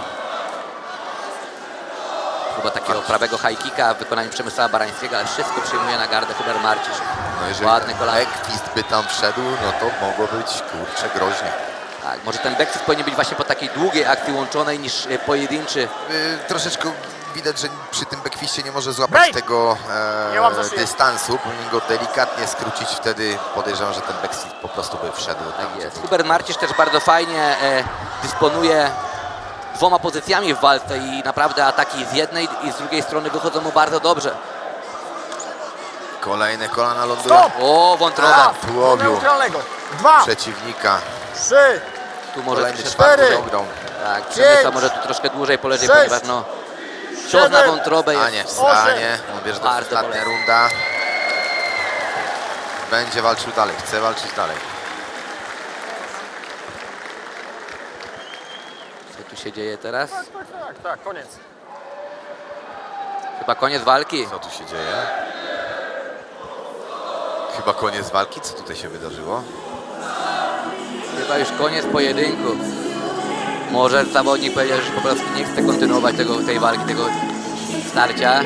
Próba takiego prawego high kicka w wykonaniu Przemysława Barańskiego, ale wszystko przyjmuje na gardę Hubert Marcisz. No jeżeli Ładny ten kolano. backfist by tam wszedł, no to mogło być, kurczę, groźnie. Tak, może ten backfist powinien być właśnie po takiej długiej akcji łączonej niż pojedynczy. Troszeczkę widać, że przy tym backfistie nie może złapać Break! tego Nie łap za szyję. dystansu. Powinien go delikatnie skrócić, wtedy podejrzewam, że ten backfist po prostu by wszedł. Tam, Tak jest. Hubert Marcisz też bardzo fajnie dysponuje dwoma pozycjami w walce i naprawdę ataki z jednej i z drugiej strony wychodzą mu bardzo dobrze. Kolejne kolana lądują. Stop! O, wątroba. Tułowiu Neutralnego. 2, przeciwnika. 3, Tu może Kolejny przyszedł. czwarty cztery. ogrą. Tak, Przemysław pięć, może tu troszkę dłużej poleżeć, sześć, ponieważ no cios na 7, wątrobę A jest. nie, wstanie. On wie, że to jest Bardzo ostatnia bolesne. runda. Będzie walczył dalej, chce walczyć dalej. Co tu się dzieje teraz? tak, koniec. Chyba koniec walki. Co tu się dzieje? Chyba koniec walki. Co tutaj się wydarzyło? Chyba już koniec pojedynku. Może zawodnik powiedział, że po prostu nie chce kontynuować tej walki, tego starcia.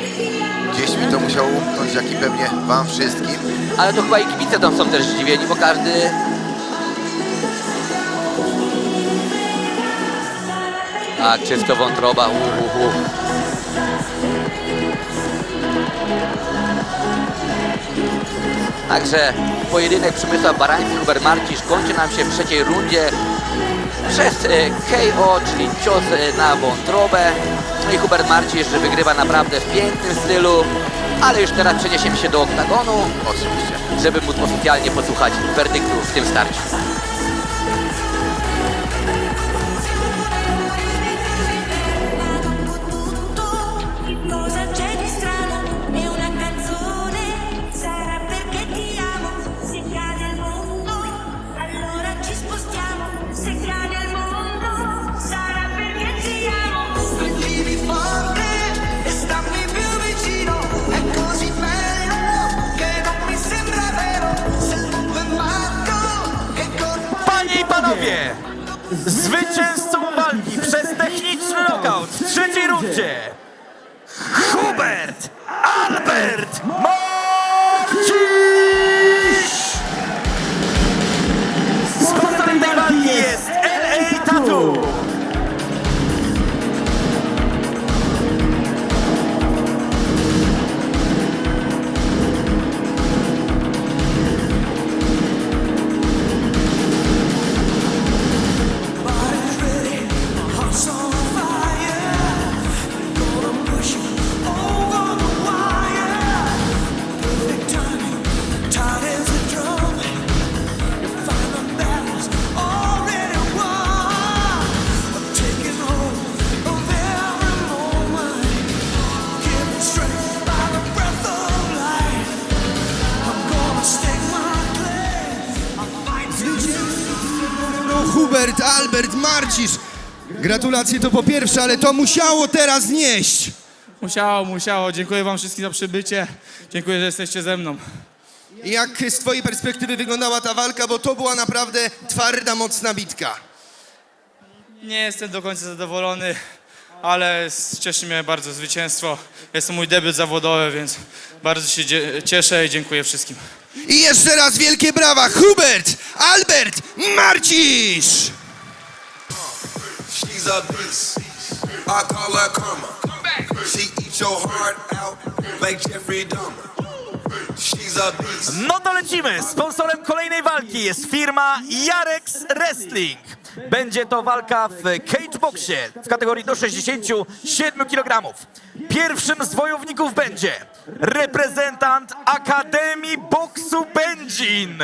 Gdzieś mi to musiało umknąć, jak i pewnie wam wszystkim. Ale to chyba i kibice tam są też zdziwieni, bo każdy... Tak, czysto wątroba. Także pojedynek Przemysław Barański, Hubert Marcisz kończy nam się w trzeciej rundzie przez KO, czyli cios na wątrobę. No i Hubert Marcisz wygrywa naprawdę w pięknym stylu, ale już teraz przeniesiemy się do oktagonu, Oczywiście. żeby móc oficjalnie posłuchać werdyktu w tym starciu. Cosa c'è di strano? È una canzone, sarà perché ti amo. Se cade il mondo, allora ci spostiamo. Se cade il mondo, sarà perché ti amo. Vivi forte e stammi più vicino, è così bello che non mi sembra vero. Se il mondo è matto, che colpa. Panie i panowie, zwycięzcą walki przez techniczny knockout w trzeciej rundzie Hubert Albert Marcisz! Sponsorem tej walki jest LA Tattoo. Body's ready, my heart's on fire. Gonna push you over the wire. Perfect timing, tight as a drum. You find the battle's already won. I'm taking hold of every moment. Given strength by the breath of life. I'm gonna stake my claim. I'll fight to you. Hubert Albert Marcisz. Gratulacje to po pierwsze, ale to musiało teraz znieść. Musiało. Dziękuję wam wszystkim za przybycie. Dziękuję, że jesteście ze mną. Jak z twojej perspektywy wyglądała ta walka, bo to była naprawdę twarda, mocna bitka. Nie jestem do końca zadowolony, ale cieszy mnie bardzo zwycięstwo. Jest to mój debiut zawodowy, więc bardzo się cieszę i dziękuję wszystkim. I jeszcze raz wielkie brawa, Hubert Albert Marcisz! She's a beast. I call her karma. She eat your heart out like Jeffrey Dahmer. She's No to lecimy. Sponsorem kolejnej walki jest firma Jarex Wrestling. Będzie to walka w cageboxie w kategorii do 67 kg. Pierwszym z wojowników będzie reprezentant Akademii Boksu Będzin,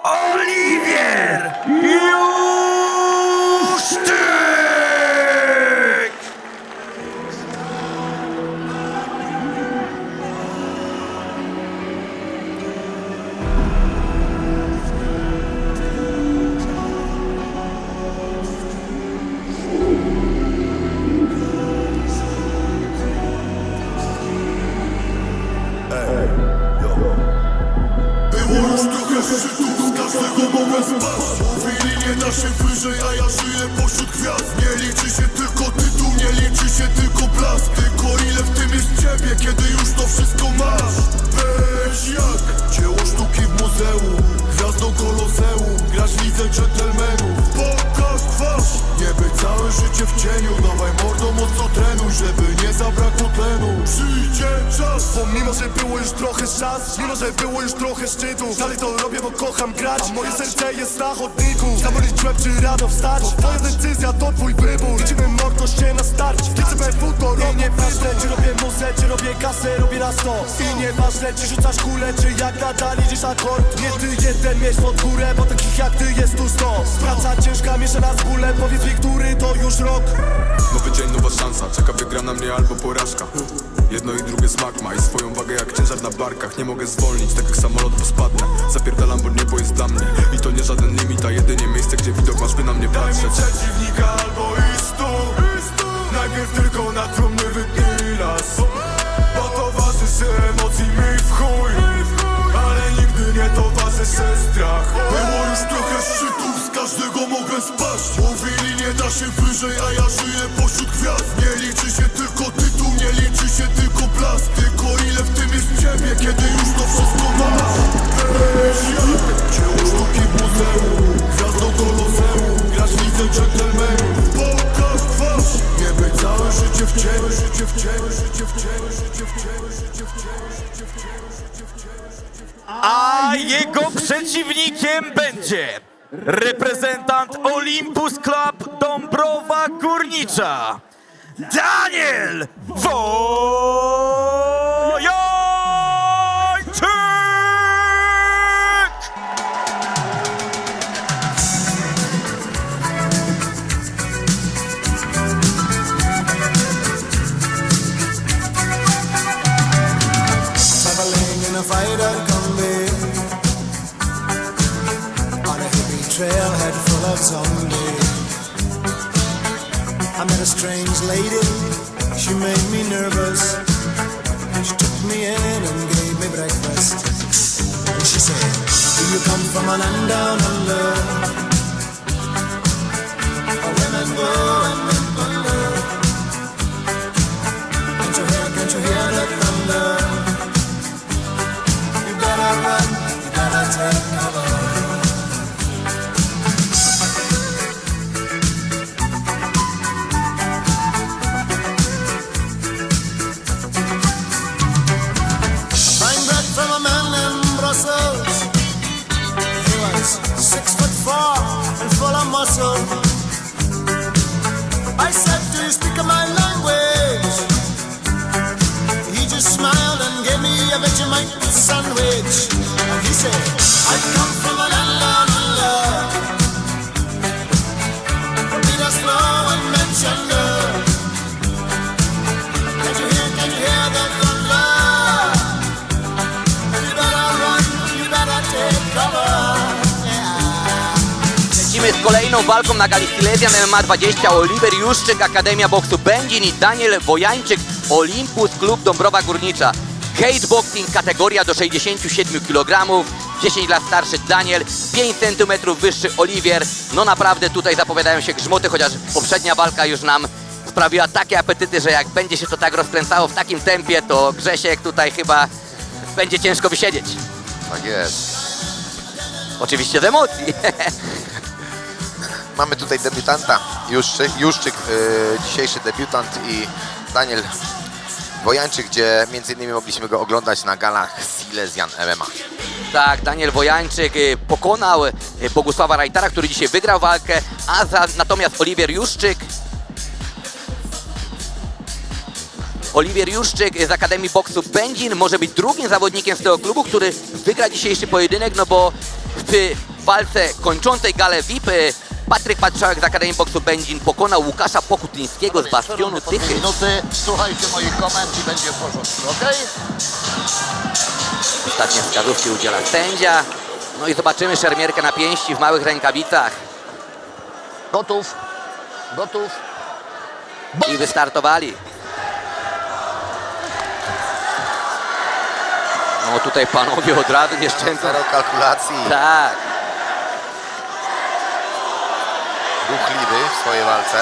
Oliwier Juszczyk! Było już trochę szczytów, z każdego mogę spaść. Mówili nie da się wyżej, a ja żyję pośród gwiazd. Nie liczy się tylko tytuł, nie liczy się tylko blask. Tylko ile w tym jest ciebie, kiedy już to wszystko masz. Weź jak dzieło sztuki w muzeum, gwiazdą koloseum, grasz w lidze dżentelmenów. Pokaż twarz, nie być całe życie w cieniu. Dawaj mordo, mocno trenuj, żeby nie zabrakło tlenu. Przyjdzie czas, bo mimo że było już trochę szans, mimo że było już trochę szczytów, dalej to robię, bo kocham grać, a moje serce jest na chodniku. Zamolić łeb czy rano wstać, to twoja decyzja, to twój wybór. Liczymy mordoście na starcie, TCBW to robię. Nieważne czy robię muzę, czy robię kasę, robię raz to. I nieważne czy rzucasz kulę, czy jak nadal idziesz akord. Nie ty jeden mieć pod górę, bo takich jak ty jest tu 100. Praca ciężka, mieszana z bólem, powiedz mi, który to już rok. Nowy dzień, nowa szansa, czeka wygrana mnie albo porażka. Jedno i drugie smak ma i swoją wagę jak ciężar na barkach. Nie mogę zwolnić, tak jak samolot, bo spadnę. Zapierdalam, bo niebo jest dla mnie. I to nie żaden limit, a jedynie miejsce, gdzie widok masz, by na mnie Daj mi patrzeć. przeciwnika albo iść tu. Najpierw tylko na trumny wytnij las, bo towarzyszy emocji mi w chuj, ale nigdy nie towarzyszy strach. Było już trochę szczytów, z każdego mogę spaść. Mówili nie da się wyżej, a ja żyję pośród gwiazd. Nie liczy się tylko tytuł, nie liczy się tylko blask. Tylko ile w tym jest ciebie, kiedy już to wszystko masz. Weź jak dzieło sztuki w muzeum, gwiazdą koloseum, grasz w lidze dżentelmenów. Pokaż twarz, nie być całe życie w ciele, życie w ciele, życie w ciele, życie w ciele, życie w ciele, życie w ciele, życie w ciele, życie w ciele. A jego przeciwnikiem będzie reprezentant Olympus Club Dąbrowa Górnicza, Daniel Wojańczyk! Traveling in a fighter combi on a hippie trailhead full of zombies. I met a strange lady, she made me nervous. She took me in and gave me breakfast. And she said, do you come from a land down under? Where women go and men wonder. Can't you hear the thunder? You better run, you better take cover. Buying bread from a man in Brussels. He was 6'4" and full of muscle. I said, do you speak my language? He just smiled and gave me a Vegemite sandwich. And he said, I come from a land down under. From Peter's Flow and Manchester. Can you hear the thunder? You better run, you better take cover. Lecimy z kolejną walką na gali Silesian MMA 20. Oliwier Juszczyk, Akademia Boksu Będzin i Daniel Wojańczyk, Olympus Klub Dąbrowa Górnicza. Cageboxing, kategoria do 67 kg, 10 lat starszy Daniel, 5 cm wyższy Oliwier. No naprawdę tutaj zapowiadają się grzmoty, chociaż poprzednia walka już nam sprawiła takie apetyty, że jak będzie się to tak rozkręcało w takim tempie, to Grzesiek tutaj chyba będzie ciężko wysiedzieć. Tak jest. Oczywiście z emocji. Mamy tutaj debiutanta, Juszczyk, dzisiejszy debiutant i Daniel Wojańczyk, gdzie m.in. mogliśmy go oglądać na galach Silesian MMA. Tak, Daniel Wojańczyk pokonał Bogusława Reitera, który dzisiaj wygrał walkę, natomiast Oliwier Juszczyk z Akademii Boksu Będzin może być drugim zawodnikiem z tego klubu, który wygra dzisiejszy pojedynek, no bo w walce kończącej galę VIP Patryk Patrzałek z Akademii Boksu Będzin pokonał Łukasza Pokutyńskiego z Bastionu Tychy. Minuty, słuchajcie moich komend i będzie w porządku, okej? Ostatnie wskazówki udziela sędzia. No i zobaczymy szermierkę na pięści w małych rękawicach. Gotów, gotów. I wystartowali. No tutaj panowie od razu nie szczędzą. Zero kalkulacji. Tak. Ruchliwy w swojej walce.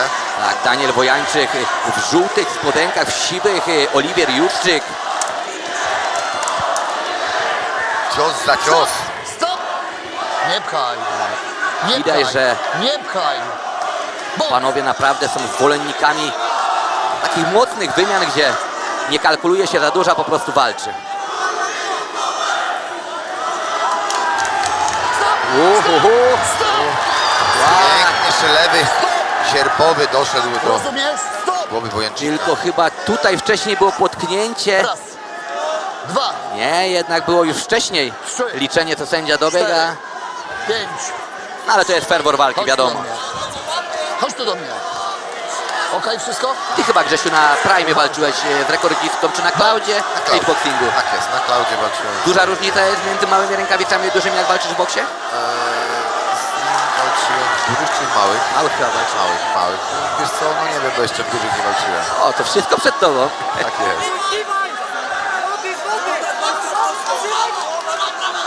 Tak, Daniel Wojańczyk w żółtych spodenkach, w siwych Oliwier Juszczyk. Cios za cios. Stop! Nie pchaj. Nie Widać, pchaj. że Nie pchaj. panowie naprawdę są zwolennikami takich mocnych wymian, gdzie nie kalkuluje się za dużo, a po prostu walczy. Pięknie, jeszcze lewy sierpowy doszedł do Rozumiesz? Stop! głowy Wojańczyka. Tylko chyba tutaj wcześniej było potknięcie. Raz, dwa, Nie, jednak było już wcześniej liczenie, co sędzia dobiega. 5. No, ale to jest ferwor walki, Chodź tu wiadomo. do mnie. Chodź tu do mnie. Okej, wszystko? Ty chyba, Grzesiu, na Prime walczyłeś z rekordzistą, czy na Klaudzie? Na W Klaudzie. kickboxingu. Tak jest, na Klaudzie walczyłem. Duża różnica jest między małymi rękawicami i dużymi, jak walczysz w boksie? Walczyłem w dużych czy małych? Małych chyba walczysz. Małych. Wiesz co, no nie wiem, bo jeszcze w dużych nie walczyłem. O, to wszystko przed tobą. Tak jest.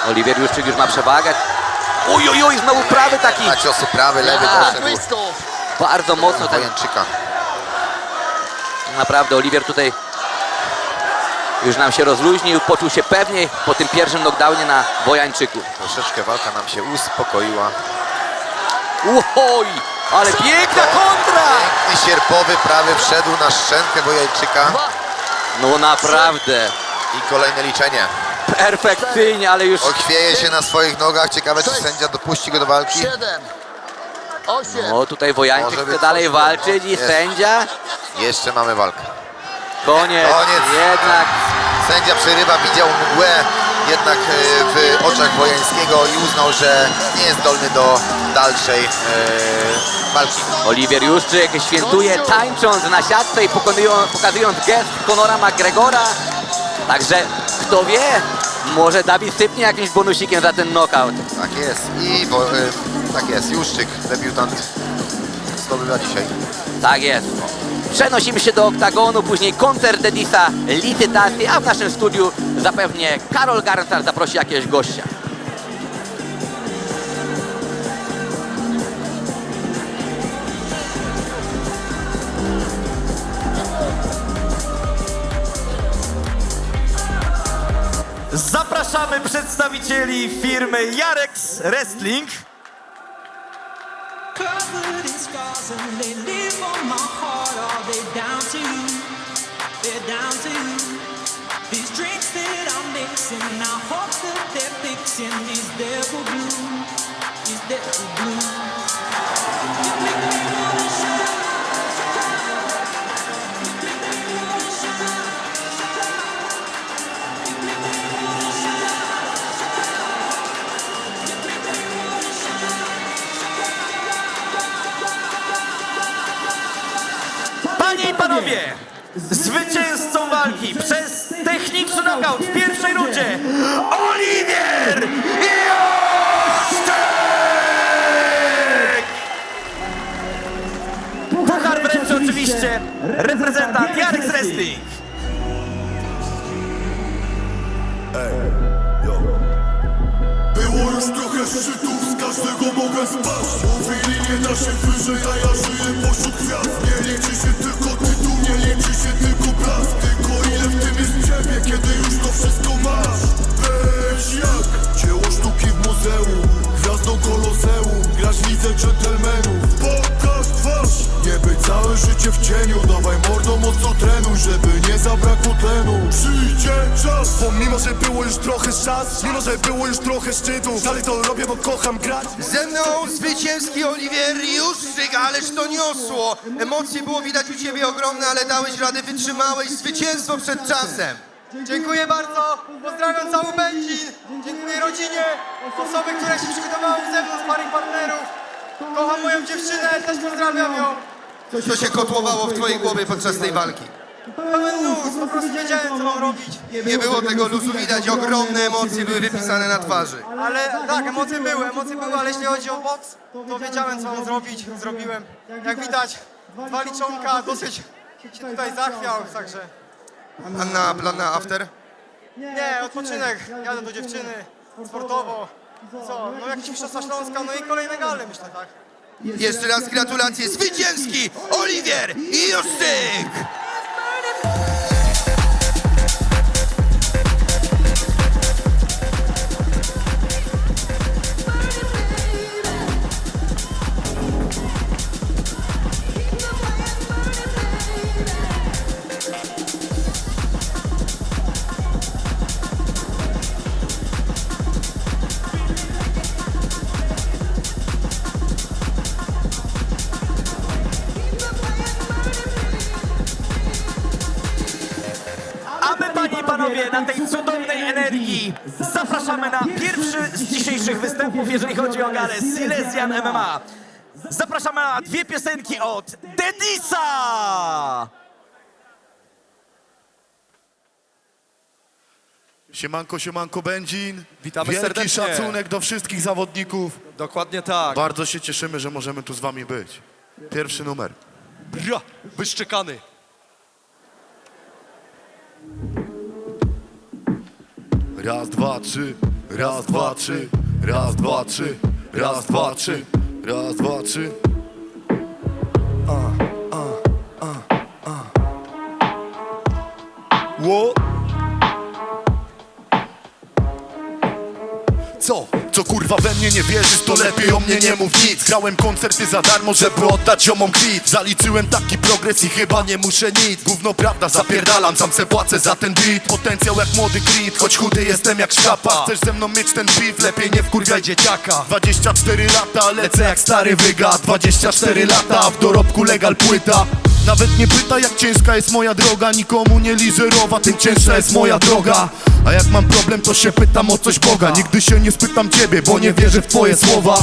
Oliwier Juszczyk już ma przewagę. Oj, znowu prawy taki. Na ciosu prawy, lewy Tak. doszedł Twistów. Bardzo mocno ten. Wojańczyka. Naprawdę, Oliwier tutaj już nam się rozluźnił, poczuł się pewniej po tym pierwszym knockdownie na Wojańczyku. Troszeczkę walka nam się uspokoiła. Oj, ale piękna kontra! Piękny sierpowy prawy wszedł na szczękę Wojańczyka. No naprawdę, I kolejne liczenie. perfekcyjnie, ale już Ochwieje się na swoich nogach. Ciekawe, czy sędzia dopuści go do walki. 7, 8. no tutaj Wojańczyk Może chce być dalej coś, walczyć i jest. sędzia, Jeszcze mamy walkę. koniec, jednak. Sędzia przerywa, widział mgłę jednak w oczach Wojańskiego i uznał, że nie jest zdolny do dalszej walki. Oliwier Juszczyk świętuje, tańcząc na siatce i pokazując gest Conora McGregora. Także kto wie, może Dawid sypnie jakimś bonusikiem za ten knockout. Tak jest. I tak jest. Juszczyk, debiutant, zdobywa dzisiaj. Tak jest. Przenosimy się do oktagonu, później koncert Dedisa, licytacje, a w naszym studiu zapewnie Karol Garncar zaprosi jakiegoś gościa. Zapraszamy przedstawicieli firmy Jarex Wrestling. Covered in scars and they live on my heart. Are they down to you? They're down to you. These drinks that I'm mixing, I hope that they're fixing these devil blues. These devil blues. You make me wanna shout. You make me wanna shout. You make me wanna shout. Panie i panowie, zwycięzcą walki przez techniczny knockout w pierwszej rundzie Oliwier Juszczyk! Puchar wręczy oczywiście reprezentant Jarex Wrestling. Było już trochę szczytów, z każdego mogę spaść. Mówili nie da się wyżej, a ja żyję pośród gwiazd. Nie liczy się tylko tytuł, nie liczy się tylko blask. Tylko ile w tym jest ciebie, kiedy już to wszystko masz. Weź jak dzieło sztuki w muzeum, gwiazdą koloseum, grasz w lidze dżentelmenów. Pokaż twarz, nie być całe życie w cieniu. Dawaj mordo, mocno trenuj, żeby nie zabrakło tlenu. już trochę szans, mimo że było już trochę szczytów. Dalej to robię, bo kocham grać. Ze mną zwycięski Oliwier Juszczyk, ależ to niosło. Emocje było widać u ciebie ogromne, ale dałeś radę, wytrzymałeś zwycięstwo przed czasem. Dziękuję bardzo, pozdrawiam cały Będzin, dziękuję rodzinie, osoby, które się przygotowały ze mną, sparring partnerów. Kocham moją dziewczynę, też pozdrawiam ją. Co się kotłowało w twojej głowie podczas tej walki? Pełen luz, po prostu wiedziałem, co mam robić. Nie było tego luzu widać, ogromne emocje były wypisane na twarzy. Ale tak, emocje były, ale jeśli chodzi o boks, to wiedziałem, co mam zrobić, zrobiłem. Jak widać, 2 liczonka, dosyć się tutaj zachwiał, także... A plan na after? Nie, odpoczynek, jadę do dziewczyny, sportowo. Co, no jakieś mistrzostwa Śląska, no i kolejne gale, myślę, tak. Jeszcze raz gratulacje, zwycięski Oliwier Juszczyk! A my, panie i panowie, na tej cudownej energii zapraszamy na pierwszy z dzisiejszych występów, jeżeli chodzi o galę Silesian MMA. Zapraszamy na 2 piosenki od Dedisa! Siemanko, siemanko Będzin. Witamy Wielki serdecznie. szacunek do wszystkich zawodników. Dokładnie tak. Bardzo się cieszymy, że możemy tu z wami być. Pierwszy numer. Bra, wyszczekany. Raz, dwa, trzy. Raz, dwa, trzy. Raz, dwa, trzy. Raz, dwa, trzy. Raz, dwa, trzy. Ło. Co kurwa we mnie nie wierzysz, to lepiej o mnie nie mów nic. Grałem koncerty za darmo, żeby oddać ziomom kwit. Zaliczyłem taki progres i chyba nie muszę nic. Gówno prawda, zapierdalam, sam se płacę za ten beat. Potencjał jak młody Creed, choć chudy jestem jak szkapa. Chcesz ze mną mieć ten beef, lepiej nie wkurwiaj dzieciaka. 24 lata, lecę jak stary wyga. 24 lata, a w dorobku legal płyta. Nawet nie pyta jak ciężka jest moja droga. Nikomu nie liżerowa, tym cięższa jest moja droga. A jak mam problem, to się pytam o coś Boga. Nigdy się nie spytam ciebie, bo nie wierzę w twoje słowa.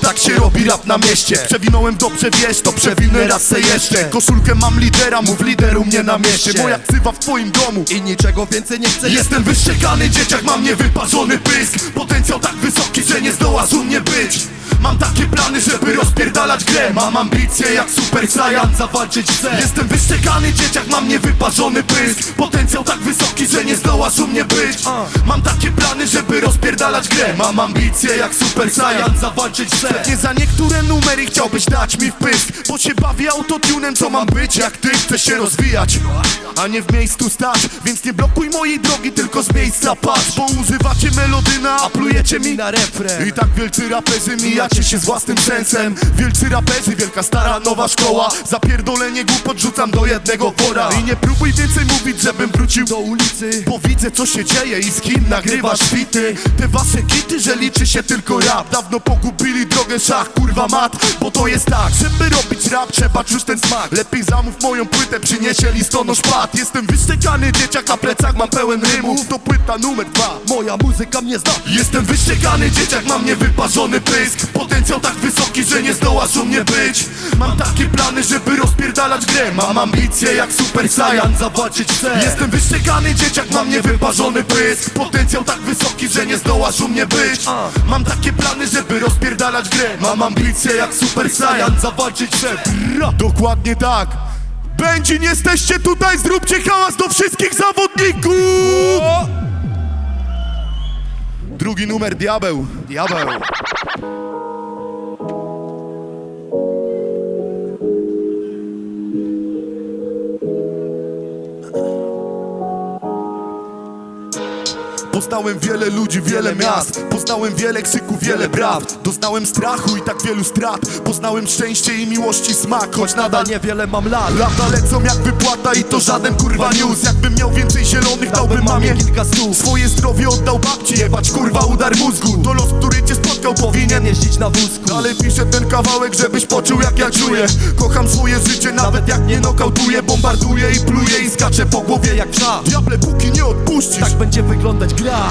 Tak się robi rap na mieście. Przewinąłem dobrze, wiesz, to przewinę raz se jeszcze. Koszulkę mam lidera, mów lideru mnie na mieście. Moja ksywa w twoim domu i niczego więcej nie chcę. Jestem wyszczekany dzieciak, mam niewyparzony pysk. Potencjał tak wysoki, że nie zdołasz u mnie być. Mam takie plany, żeby rozpierdalać grę. Mam ambicje jak Super Saiyan, zawalczyć chcę. Jestem wyszczekany dzieciak, mam niewyparzony pysk. Potencjał tak wysoki, że nie zdołasz u mnie być. Mam takie plany, żeby rozpierdalać grę. Mam ambicje jak Super Saiyan, zawalczyć chcę. Nie za niektóre numery chciałbyś dać mi wpysk, bo się bawię autotunem, co mam być jak ty. Chcę się rozwijać, a nie w miejscu stać. Więc nie blokuj mojej drogi, tylko z miejsca patrz. Bo używacie melodyna, a plujecie mi na refren. I tak wielcy raperzy mijacie się z własnym sensem. Wielcy raperzy, wielka stara nowa szkoła. Zapierdolenie głupot rzucam do jednego wora. I nie próbuj więcej mówić, żebym wrócił do ulicy, bo widzę co się dzieje i z kim nagrywasz bity. Te wasze kity, że liczy się tylko rap. Dawno pogubili drogę szach, kurwa mat. Bo to jest tak, żeby robić rap trzeba czuć ten smak. Lepiej zamów moją płytę, przyniesie listonosz pad. Jestem wyszczekany dzieciak, na plecach mam pełen rymów. To płyta numer 2, moja muzyka mnie zna. Jestem wyszczekany dzieciak, mam niewyparzony pysk. Potencjał tak wysoki, że nie zdołasz u mnie być. Mam takie plany, żeby rozpierdalać grę. Mam ambicje jak Super Saiyan, zawalczyć chcę. Jestem wyszczekany dzieciak, mam niewyparzony pysk. Potencjał tak wysoki, że nie zdołasz u mnie być. Mam takie plany, żeby rozpierdalać grę. Mam ambicje jak Super Saiyan, zawalczyć chcę. Dokładnie tak. Będzin, jesteście tutaj, zróbcie hałas do wszystkich zawodników! Drugi numer, Diabeł. Diabeł. Poznałem wiele ludzi, wiele miast. Poznałem wiele krzyków, wiele braw. Doznałem strachu i tak wielu strat. Poznałem szczęście i miłości smak, choć nadal niewiele mam lat. Lata lecą jak wypłata i to żaden kurwa news. Jakbym miał więcej zielonych, dałbym mamie kilka stów. Swoje zdrowie oddał babci, jebać kurwa udar mózgu. To los, który cię spotkał, powinien jeździć na wózku. Ale piszę ten kawałek, żebyś poczuł jak ja czuję. Kocham swoje życie, nawet jak nie nokautuję. Bombarduję i pluję i skaczę po głowie jak wrza. Diable, póki nie odpuścisz, tak będzie wyglądać gra.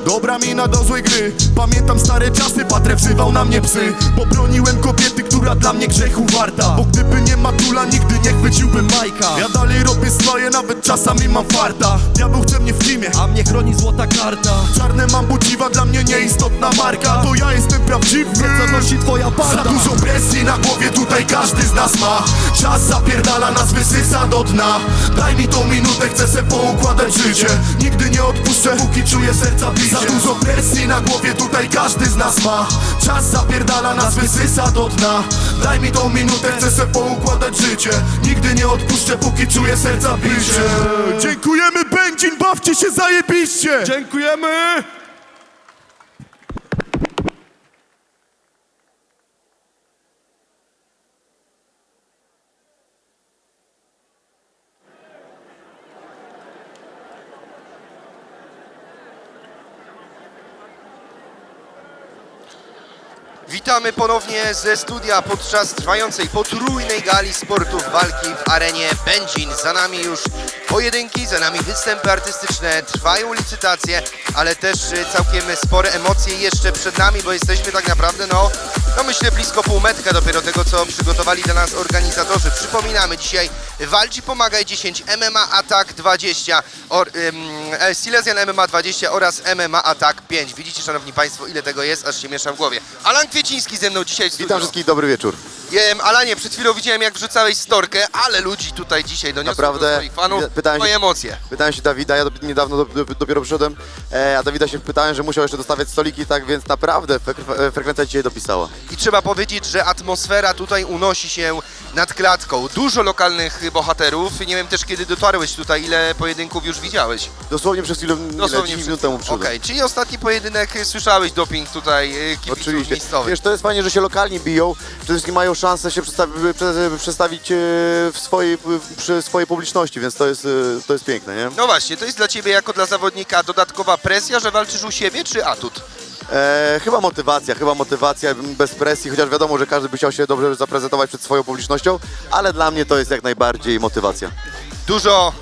Dobra mina do złej gry. Pamiętam stare czasy, patrę wzywał na mnie psy. Bo broniłem kobiety, która dla mnie grzechu warta. Bo gdyby nie Matula, nigdy nie chwyciłbym Majka. Ja dalej robię swoje, nawet czasami mam farta. Diabeł chce mnie w teamie, a mnie chroni złota karta. Czarne mam budziwa, dla mnie nieistotna marka. To ja jestem prawdziwy, co nosi twoja parta. Za dużo presji na głowie, tutaj każdy z nas ma. Czas zapierdala, nas wysysa do dna. Daj mi tą minutę, chcę se poukładać życie. Nigdy nie odpuszczę, póki czuję serca bicie. Za dużo presji na głowie, tutaj każdy z nas ma. Czas zapierdala, nas wysysa do dna. Daj mi tą minutę, chcę se poukładać życie. Nigdy nie odpuszczę, póki czuję serca bicie. Dziękujemy, Będzin, bawcie się zajebiście. Dziękujemy. Witamy ponownie ze studia podczas trwającej potrójnej gali sportów walki w arenie Będzin. Za nami już pojedynki, za nami występy artystyczne, trwają licytacje, ale też całkiem spore emocje jeszcze przed nami, bo jesteśmy tak naprawdę, no myślę blisko półmetka dopiero tego, co przygotowali dla nas organizatorzy. Przypominamy, dzisiaj Walczy Pomagaj 10, MMA Attack 20, Silesian MMA 20 oraz MMA Attack 5. Widzicie, szanowni państwo, ile tego jest, aż się miesza w głowie. Alan Kwieciński ze mną dzisiaj w studiu. Witam wszystkich, dobry wieczór. Alanie, przed chwilą widziałem, jak wrzucałeś storkę, ale ludzi tutaj dzisiaj doniosło do swoich fanów. Twoje emocje. Pytałem się Dawida, ja niedawno dopiero przyszedłem, a Dawida się pytałem, że musiał jeszcze dostawiać stoliki, tak więc naprawdę frekwencja dzisiaj dopisała. I trzeba powiedzieć, że atmosfera tutaj unosi się nad klatką. Dużo lokalnych bohaterów. Nie wiem też, kiedy dotarłeś tutaj, ile pojedynków już widziałeś. Dosłownie przez chwilę, 10 minut temu przyszedłem. Okej, czyli ostatni pojedynek, słyszałeś doping tutaj kibiców Oczywiście. miejscowych. Wiesz, to jest fajnie, że się lokalni biją, przede wszystkim mają szansę się przedstawić przy swojej publiczności, więc to jest piękne, nie? No właśnie, to jest dla ciebie jako dla zawodnika dodatkowa presja, że walczysz u siebie, czy atut? Chyba motywacja, bez presji, chociaż wiadomo, że każdy by chciał się dobrze zaprezentować przed swoją publicznością, ale dla mnie to jest jak najbardziej motywacja. Dużo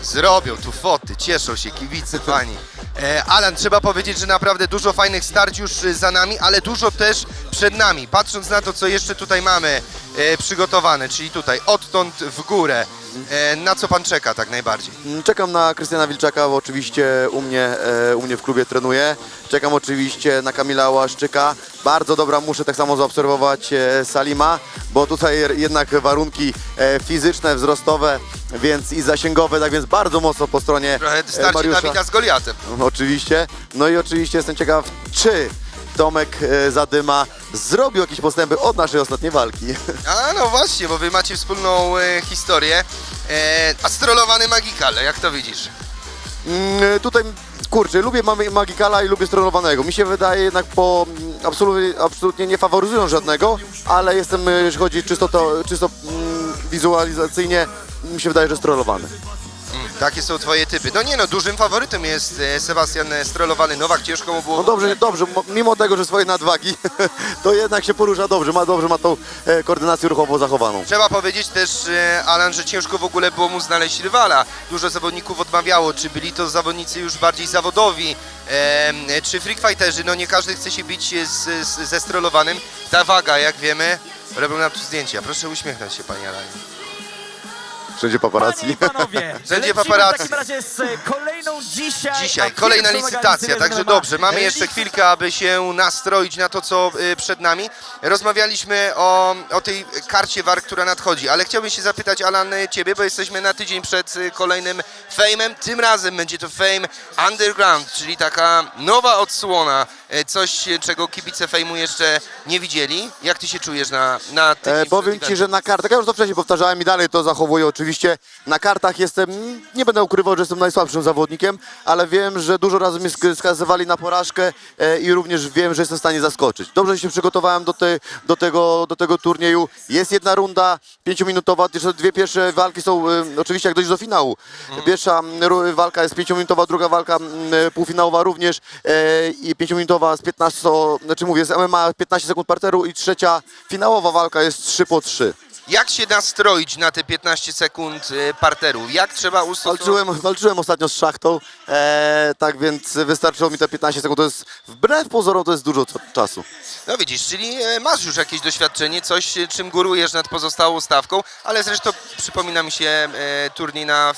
zrobią tu foty, cieszą się kibice, fani. Alan, trzeba powiedzieć, że naprawdę dużo fajnych starć już za nami, ale dużo też przed nami. Patrząc na to, co jeszcze tutaj mamy przygotowane, czyli tutaj odtąd w górę, na co pan czeka tak najbardziej? Czekam na Krystiana Wilczaka, bo oczywiście u mnie w klubie trenuje. Czekam oczywiście na Kamila Łaszczyka. Bardzo dobra, muszę tak samo zaobserwować Salima, bo tutaj jednak warunki fizyczne, wzrostowe, więc i zasięgowe, tak więc bardzo mocno po stronie Trochę starcie Mariusza. Dawida z Goliatem. Oczywiście. No i oczywiście jestem ciekaw, czy Tomek Zadyma zrobił jakieś postępy od naszej ostatniej walki. A no właśnie, bo wy macie wspólną historię. A strollowany Magikal, jak to widzisz? Tutaj, kurczę, lubię Magikala i lubię strollowanego. Mi się wydaje jednak absolutnie nie faworyzują żadnego, ale jeśli chodzi czysto wizualizacyjnie, mi się wydaje, że strollowany. Takie są twoje typy. No nie no, dużym faworytem jest Sebastian strollowany. Nowak, ciężko mu było... No dobrze, mimo tego, że swoje nadwagi, to jednak się porusza dobrze, ma tą koordynację ruchową zachowaną. Trzeba powiedzieć też, Alan, że ciężko w ogóle było mu znaleźć rywala. Dużo zawodników odmawiało, czy byli to zawodnicy już bardziej zawodowi, czy freakfighterzy. No nie każdy chce się bić ze strollowanym. Ta waga, jak wiemy, robią nam tu zdjęcia. Proszę uśmiechnąć się, panie Alanie. Wszędzie paparazzi. Panie i panowie, Wszędzie lecimy paparazzi. w takim razie z kolejną dzisiaj kolejna pierwszą licytacja, organizację także MMA. dobrze, mamy jeszcze chwilkę, aby się nastroić na to, co przed nami. Rozmawialiśmy o tej karcie walk, która nadchodzi, ale chciałbym się zapytać, Alan, ciebie, bo jesteśmy na tydzień przed kolejnym Fame'em. Tym razem będzie to Fame Underground, czyli taka nowa odsłona coś, czego kibice Fejmu jeszcze nie widzieli. Jak ty się czujesz na tym Powiem Ci, że na kartach, ja już to wcześniej powtarzałem i dalej to zachowuję oczywiście, na kartach jestem, nie będę ukrywał, że jestem najsłabszym zawodnikiem, ale wiem, że dużo razy mnie skazywali na porażkę i również wiem, że jestem w stanie zaskoczyć. Dobrze się przygotowałem do tego turnieju. Jest jedna runda 5-minutowa, jeszcze dwie pierwsze walki są oczywiście jak dojść do finału. Pierwsza walka jest 5-minutowa, druga walka półfinałowa również i 5-minutowa z 15, znaczy mówię, z MMA 15 sekund parteru i trzecia finałowa walka jest 3-3. Jak się nastroić na te 15 sekund parteru? Jak trzeba ustosunkować? Walczyłem ostatnio z Szachtą, tak więc wystarczyło mi te 15 sekund, to jest wbrew pozorom to jest dużo czasu. No widzisz, czyli masz już jakieś doświadczenie, coś czym górujesz nad pozostałą stawką, ale zresztą przypomina mi się turniej na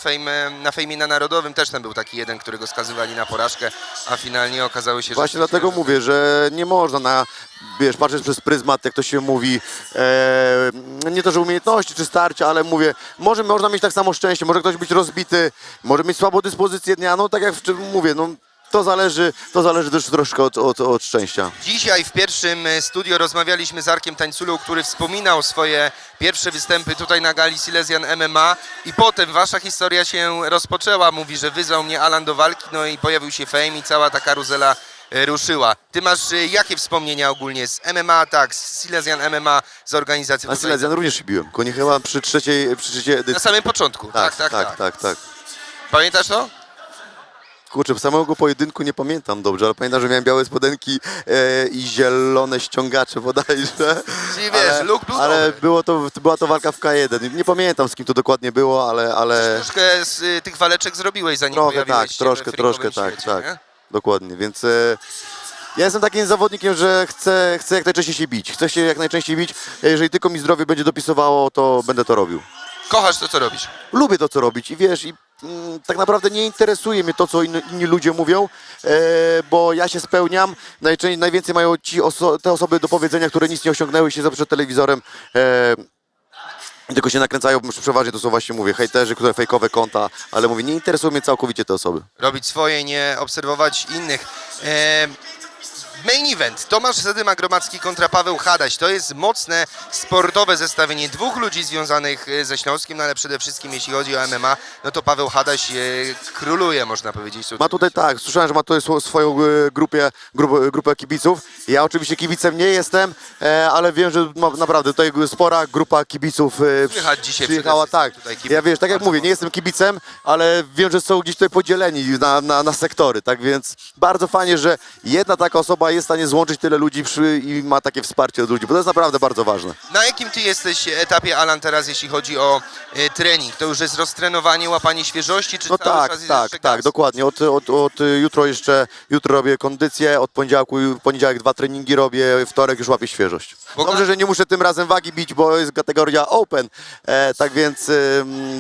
Fejmie na Narodowym, też tam był taki jeden, którego skazywali na porażkę, a finalnie okazało się, że... Właśnie dlatego mówię, że nie można patrzeć przez pryzmat, jak to się mówi, nie to, że umiejętności czy starcia, ale mówię, można mieć tak samo szczęście, może ktoś być rozbity, może mieć słabą dyspozycję dnia, no tak jak mówię, no to zależy też troszkę od szczęścia. Dzisiaj w pierwszym studio rozmawialiśmy z Arkiem Tańculą, który wspominał swoje pierwsze występy tutaj na gali Silesian MMA i potem wasza historia się rozpoczęła. Mówi, że wyzwał mnie Alan do walki, no i pojawił się Fame i cała ta karuzela ruszyła. Ty masz jakie wspomnienia ogólnie z MMA Attack, z Silesian MMA, z organizacji? Na Silesian również się biłem, tylko nie chyba przy trzeciej edycji. Na samym początku, tak. Pamiętasz to? Kurczę, samego pojedynku nie pamiętam dobrze, ale pamiętam, że miałem białe spodenki i zielone ściągacze bodajże. Czyli wiesz, look był ale dobry. była to walka w K1. Nie pamiętam, z kim to dokładnie było, ale... Troszkę z tych waleczek zrobiłeś, zanim trochę pojawiłeś tak, się troszkę w tak, świecie, tak. nie? Dokładnie, więc ja jestem takim zawodnikiem, że chcę jak najczęściej się bić. Chcę się jak najczęściej bić. Jeżeli tylko mi zdrowie będzie dopisowało, to będę to robił. Kochasz to, co robisz? Lubię to, co robić i wiesz, tak naprawdę nie interesuje mnie to, co inni ludzie mówią, bo ja się spełniam. Najwięcej mają te osoby do powiedzenia, które nic nie osiągnęły, siedzą przed telewizorem, tylko się nakręcają, przeważnie to są właśnie, mówię, hejterzy, które fejkowe konta, ale mówię, nie interesują mnie całkowicie te osoby. Robić swoje, nie obserwować innych. Main event. Tomasz Zadyma-Gromacki kontra Paweł Hadaś. To jest mocne, sportowe zestawienie dwóch ludzi związanych ze Śląskiem, no ale przede wszystkim jeśli chodzi o MMA, no to Paweł Hadaś króluje, można powiedzieć. Ma tutaj tak, słyszałem, że ma tutaj swoją grupę kibiców. Ja oczywiście kibicem nie jestem, ale wiem, że naprawdę tutaj spora grupa kibiców Słychać dzisiaj przyjechała. Tak, ja wiesz, tak jak mówię, nie jestem kibicem, ale wiem, że są gdzieś tutaj podzieleni na sektory, tak więc bardzo fajnie, że jedna taka osoba jest w stanie złączyć tyle ludzi i ma takie wsparcie od ludzi, bo to jest naprawdę bardzo ważne. Na jakim ty jesteś etapie, Alan, teraz jeśli chodzi o trening? To już jest roztrenowanie, łapanie świeżości, czy No cały czas jest jeszcze gaz? dokładnie. Od jutro robię kondycję, od poniedziałek 2 treningi robię, wtorek już łapię świeżość. Dobrze, że nie muszę tym razem wagi bić, bo jest kategoria open, tak więc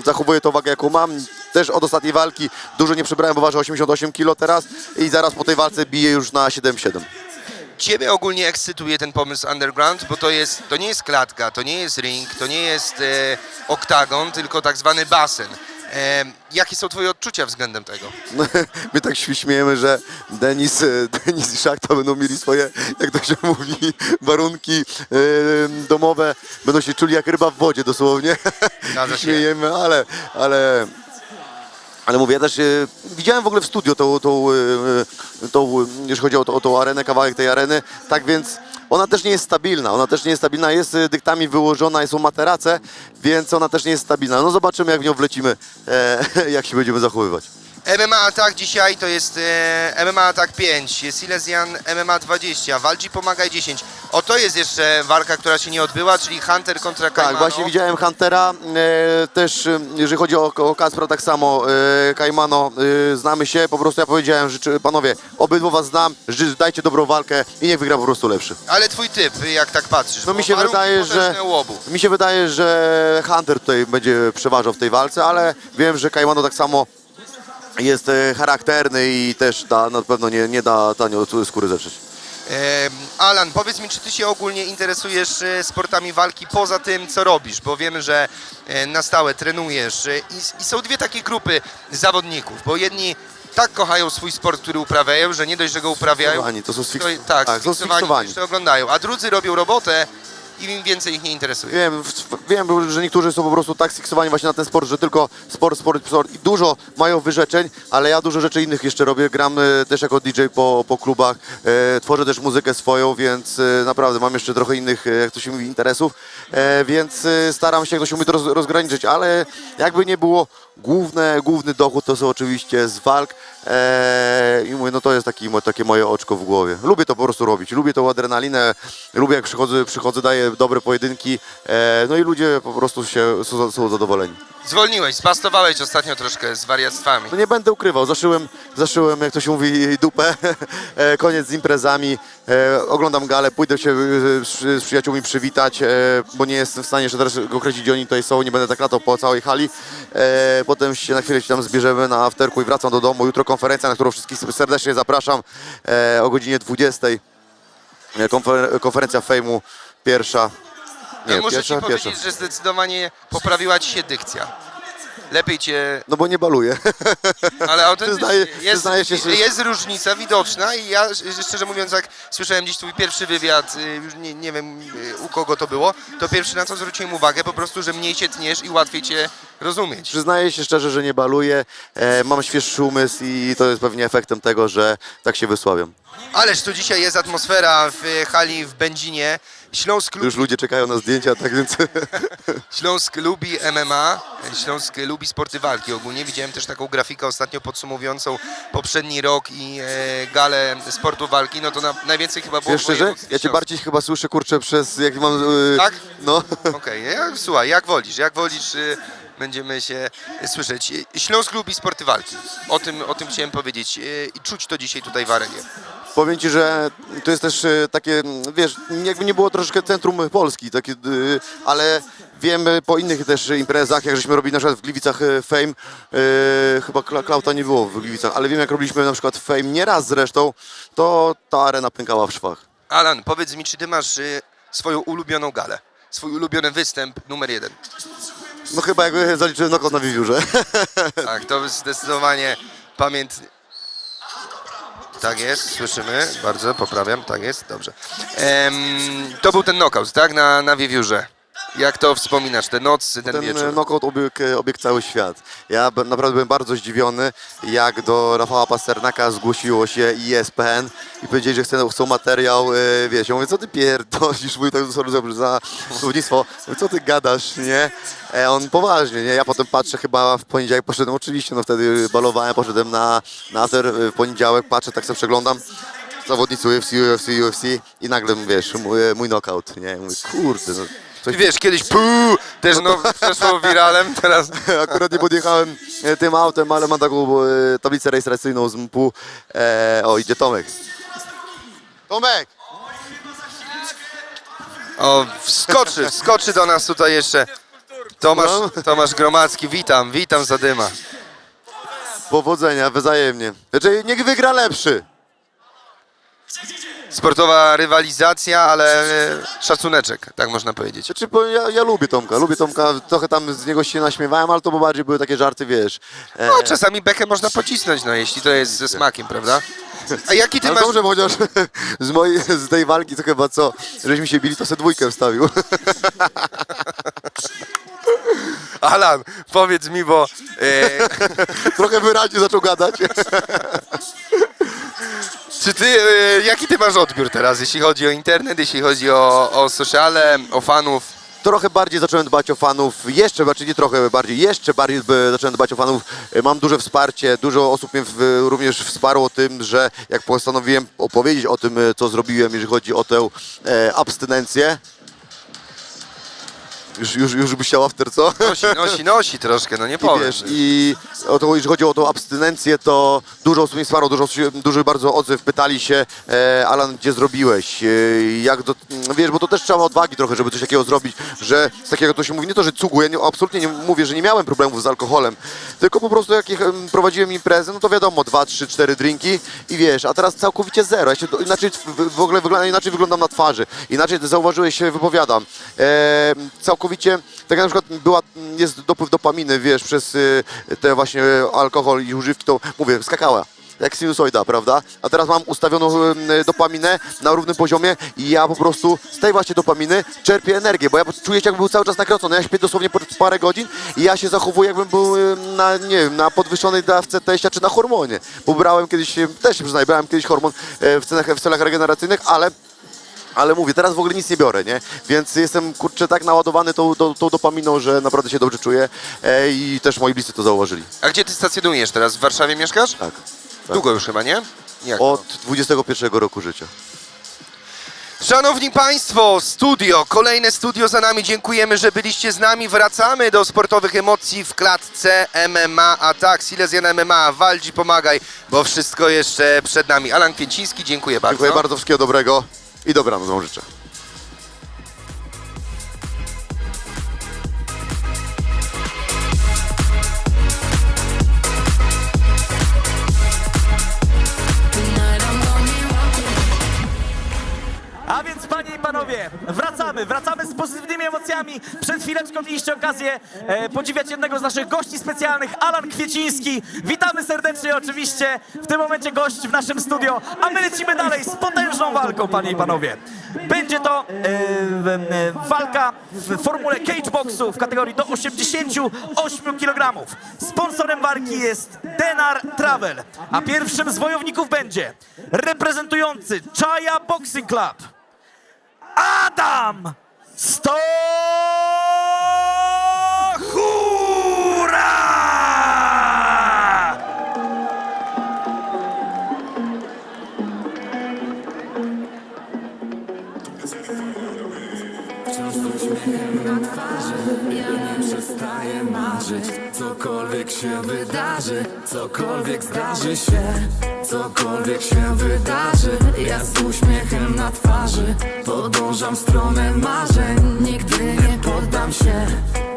zachowuję tą wagę, jaką mam. Też od ostatniej walki dużo nie przybrałem, bo ważę 88 kg teraz i zaraz po tej walce biję już na 7,7. Ciebie ogólnie ekscytuje ten pomysł Underground, bo to nie jest klatka, to nie jest ring, to nie jest oktagon, tylko tak zwany basen. Jakie są twoje odczucia względem tego? My tak się śmiejemy, że Denis i Szachta będą mieli swoje, jak to się mówi, warunki domowe. Będą się czuli jak ryba w wodzie dosłownie. Śmiejemy, ale mówię, ja też widziałem w ogóle w studio jeżeli chodzi o tą arenę, kawałek tej areny, tak więc ona też nie jest stabilna, jest dyktami wyłożona, są materace, więc ona też nie jest stabilna. No zobaczymy, jak w nią wlecimy, jak się będziemy zachowywać. MMA Attack dzisiaj to jest MMA Attack 5, jest Silesian MMA 20, Walczy Pomagaj 10. To jest jeszcze walka, która się nie odbyła, czyli Hunter kontra Kaimano. Tak, właśnie widziałem Huntera, też jeżeli chodzi o Kacpra, tak samo Kaimano, znamy się, po prostu ja powiedziałem, że panowie, obydwu was znam, dajcie dobrą walkę i niech wygra po prostu lepszy. Ale twój typ, jak tak patrzysz? No mi się wydaje, że Hunter tutaj będzie przeważał w tej walce, ale wiem, że Kaimano tak samo jest charakterny i też na pewno nie da tanio skóry zetrzeć. Alan, powiedz mi, czy ty się ogólnie interesujesz sportami walki poza tym, co robisz? Bo wiemy, że na stałe trenujesz i są dwie takie grupy zawodników, bo jedni tak kochają swój sport, który uprawiają, że nie dość, że go uprawiają, Sfiksowani, to są tak, są sfiksowani. jeszcze oglądają, a drudzy robią robotę i im więcej ich nie interesuje. Wiem, że niektórzy są po prostu tak sfiksowani właśnie na ten sport, że tylko sport i dużo mają wyrzeczeń, ale ja dużo rzeczy innych jeszcze robię. Gram też jako DJ po klubach, tworzę też muzykę swoją, więc naprawdę mam jeszcze trochę innych, jak to się mówi, interesów, więc staram się, jak to się mówi, to rozgraniczyć, ale jakby nie było, główny dochód to są oczywiście z walk i mówię, no to jest takie moje oczko w głowie. Lubię to po prostu robić, lubię tą adrenalinę, lubię jak przychodzę, daję dobre pojedynki, no i ludzie po prostu są zadowoleni. Zwolniłeś, zbastowałeś ostatnio troszkę z wariactwami. No nie będę ukrywał, zaszyłem, jak to się mówi, dupę, koniec z imprezami, oglądam galę, pójdę się z przyjaciółmi przywitać, bo nie jestem w stanie jeszcze teraz określić, gdzie oni tutaj są, nie będę tak latał po całej hali, potem się na chwilę się tam zbierzemy na afterku i wracam do domu, jutro konferencja, na którą wszystkich serdecznie zapraszam o godzinie 20, konferencja Fejmu, pierwsza. Nie, muszę pierwsza, ci powiedzieć, że zdecydowanie poprawiła ci się dykcja. Lepiej cię... No bo nie baluję. Ale autentycznie przyznaję się, że... jest różnica widoczna i ja szczerze mówiąc, jak słyszałem dziś twój pierwszy wywiad, już nie wiem u kogo to było, to pierwszy na co zwróciłem uwagę po prostu, że mniej się tniesz i łatwiej cię rozumieć. Przyznaję się szczerze, że nie baluję, mam świeższy umysł i to jest pewnie efektem tego, że tak się wysławiam. Ależ tu dzisiaj jest atmosfera w hali w Będzinie. Już ludzie czekają na zdjęcia, tak więc... Śląsk lubi MMA, Śląsk lubi sporty walki ogólnie. Widziałem też taką grafikę ostatnio podsumowującą poprzedni rok i galę sportu walki, no to najwięcej chyba było... Wiesz szczerze? Ja cię bardziej chyba słyszę, kurczę, przez jak mam... Tak? No. Okej, słuchaj, jak wolisz, będziemy się słyszeć. Śląsk lubi sporty walki, o tym chciałem powiedzieć i czuć to dzisiaj tutaj w arenie. Powiem ci, że to jest też takie, wiesz, jakby nie było troszeczkę centrum Polski, takie, ale wiemy po innych też imprezach, jak żeśmy robili na przykład w Gliwicach Fame, chyba Klauta nie było w Gliwicach, ale wiem jak robiliśmy na przykład Fame nieraz zresztą, to ta arena pękała w szwach. Alan, powiedz mi, czy ty masz swoją ulubioną galę, swój ulubiony występ numer 1? No chyba jak zaliczyłem knockout na wiewiórze. Tak, to jest zdecydowanie pamiętny. Tak jest, słyszymy, bardzo poprawiam, tak jest, dobrze. To był ten knockout, tak, na wiewiórze. Jak to wspominasz, tę noc, ten wieczór? Ten knockout obiegł cały świat. Ja naprawdę byłem bardzo zdziwiony, jak do Rafała Pasternaka zgłosiło się ESPN i powiedzieli, że chcą materiał, wiesz, ja mówię, co ty pierdolisz, mówię tak za słownictwo, mówię, co ty gadasz, nie? On poważnie, nie? Ja potem patrzę, chyba w poniedziałek poszedłem, oczywiście, no wtedy balowałem, poszedłem na after, w poniedziałek patrzę, tak sobie przeglądam, zawodnicy UFC i nagle, wiesz, mój knockout, nie? Mówię, kurde, no. Coś... Wiesz, kiedyś też no, przeszło wiralem, teraz... Akurat nie podjechałem tym autem, ale mam taką tablicę rejestracyjną z MPU. O, idzie Tomek. Tomek! O, wskoczy do nas tutaj jeszcze Tomasz Gromadzki, witam Zadyma. Powodzenia, wzajemnie. Znaczy, niech wygra lepszy. Sportowa rywalizacja, ale szacuneczek, tak można powiedzieć. Znaczy, ja lubię Tomka, trochę tam z niego się naśmiewałem, ale to bardziej były takie żarty, wiesz. No, czasami bekę można pocisnąć, no jeśli to jest ze smakiem, prawda? A jaki ty ale masz... dobrze, chociaż z tej walki to chyba co, żeśmy się bili, to se dwójkę wstawił. Alan, powiedz mi, bo... Trochę wyraźnie zaczął gadać. Czy ty, jaki ty masz odbiór teraz, jeśli chodzi o internet, jeśli chodzi o sociale, o fanów? Trochę bardziej zacząłem dbać o fanów, jeszcze bardziej zacząłem dbać o fanów. Mam duże wsparcie, dużo osób mnie również wsparło tym, że jak postanowiłem opowiedzieć o tym, co zrobiłem, jeżeli chodzi o tę abstynencję. Już byś chciał after, co? Nosi troszkę, no nie powiem. Wiesz, i o to, jeżeli chodzi o tą abstynencję, to dużo osób mnie wsparło, dużo bardzo odzew pytali się, Alan, gdzie zrobiłeś? Wiesz, bo to też trzeba odwagi trochę, żeby coś takiego zrobić, że z takiego to się mówi, nie to, że cuguję, absolutnie nie mówię, że nie miałem problemów z alkoholem, tylko po prostu jak prowadziłem imprezę, no to wiadomo, 2, 3, 4 drinki i wiesz, a teraz całkowicie zero, ja się inaczej w ogóle inaczej wyglądam na twarzy, inaczej zauważyłeś się, wypowiadam, całkowicie całkowicie, tak jak na przykład jest dopływ dopaminy, wiesz, przez te właśnie alkohol i używki, to mówię, skakała. Jak sinusoida, prawda? A teraz mam ustawioną dopaminę na równym poziomie i ja po prostu z tej właśnie dopaminy czerpię energię, bo ja czuję się, jakbym był cały czas nakręcony. Ja śpię dosłownie po parę godzin i ja się zachowuję, jakbym był na, nie wiem, na podwyższonej dawce teścia czy na hormonie. Bo brałem kiedyś, też się przyznaję, brałem kiedyś hormon w celach regeneracyjnych, ale mówię, teraz w ogóle nic nie biorę, nie? Więc jestem, kurczę, tak naładowany tą dopaminą, że naprawdę się dobrze czuję i też moi bliscy to zauważyli. A gdzie ty stacjonujesz teraz? W Warszawie mieszkasz? Tak. Długo już chyba, nie? Jak Od 21 roku życia. Szanowni Państwo, studio, kolejne studio za nami. Dziękujemy, że byliście z nami. Wracamy do sportowych emocji w klatce MMA. A tak, Silesian MMA, walcz i pomagaj, bo wszystko jeszcze przed nami. Alan Kwieciński, dziękuję bardzo. Dziękuję bardzo, wszystkiego dobrego i dobranoc wam życzę. A więc, panie i panowie, wracamy z pozytywnymi emocjami. Przed chwileczką mieliście okazję podziwiać jednego z naszych gości specjalnych, Alan Kwieciński. Witamy serdecznie oczywiście, w tym momencie gość w naszym studio, a my lecimy dalej z potężną walką, panie i panowie. Będzie to walka w formule cageboxu w kategorii do 88 kg. Sponsorem walki jest Denar Travel, a pierwszym z wojowników będzie reprezentujący Chaya Boxing Club Adam Stochura! Wciąż z uśmiechem na twarzy, ja nie przestaję marzyć. Cokolwiek się wydarzy, cokolwiek zdarzy się, cokolwiek się wydarzy, ja z uśmiechem na twarzy podążam w stronę marzeń, nigdy nie poddam się.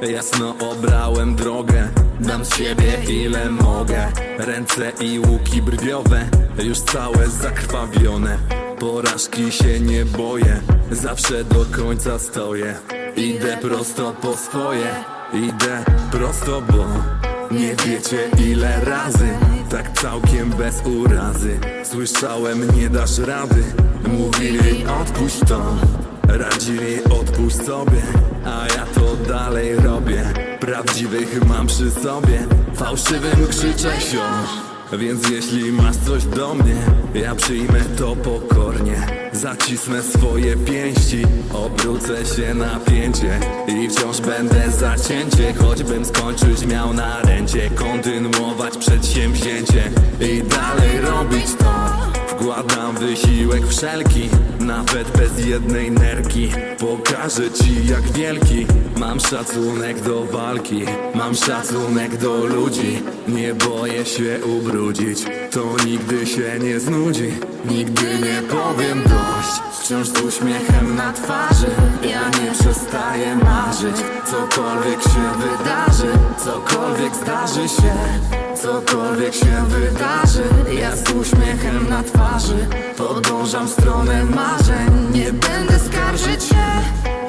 Jasno obrałem drogę, dam z siebie ile mogę. Ręce i łuki brwiowe, już całe zakrwawione. Porażki się nie boję, zawsze do końca stoję. Idę prosto po swoje, idę prosto, bo nie wiecie ile razy, tak całkiem bez urazy słyszałem, nie dasz rady. Mówili odpuść to, radzili odpuść sobie, a ja to dalej robię. Prawdziwych mam przy sobie, fałszywym krzyczę sio. Więc jeśli masz coś do mnie, ja przyjmę to pokornie. Zacisnę swoje pięści, obrócę się na pięcie i wciąż będę zacięcie, choćbym skończyć miał na rencie. Kontynuować przedsięwzięcie i dalej robić to. Wkładam wysiłek wszelki, nawet bez jednej nerki. Pokażę ci jak wielki mam szacunek do walki, mam szacunek do ludzi. Nie boję się ubrudzić, to nigdy się nie znudzi. Nigdy nie powiem dość, wciąż z uśmiechem na twarzy, ja nie przestaję marzyć. Cokolwiek się wydarzy, cokolwiek zdarzy się, cokolwiek się wydarzy, ja z uśmiechem na twarzy podążam w stronę marzeń, nie będę skarżyć się.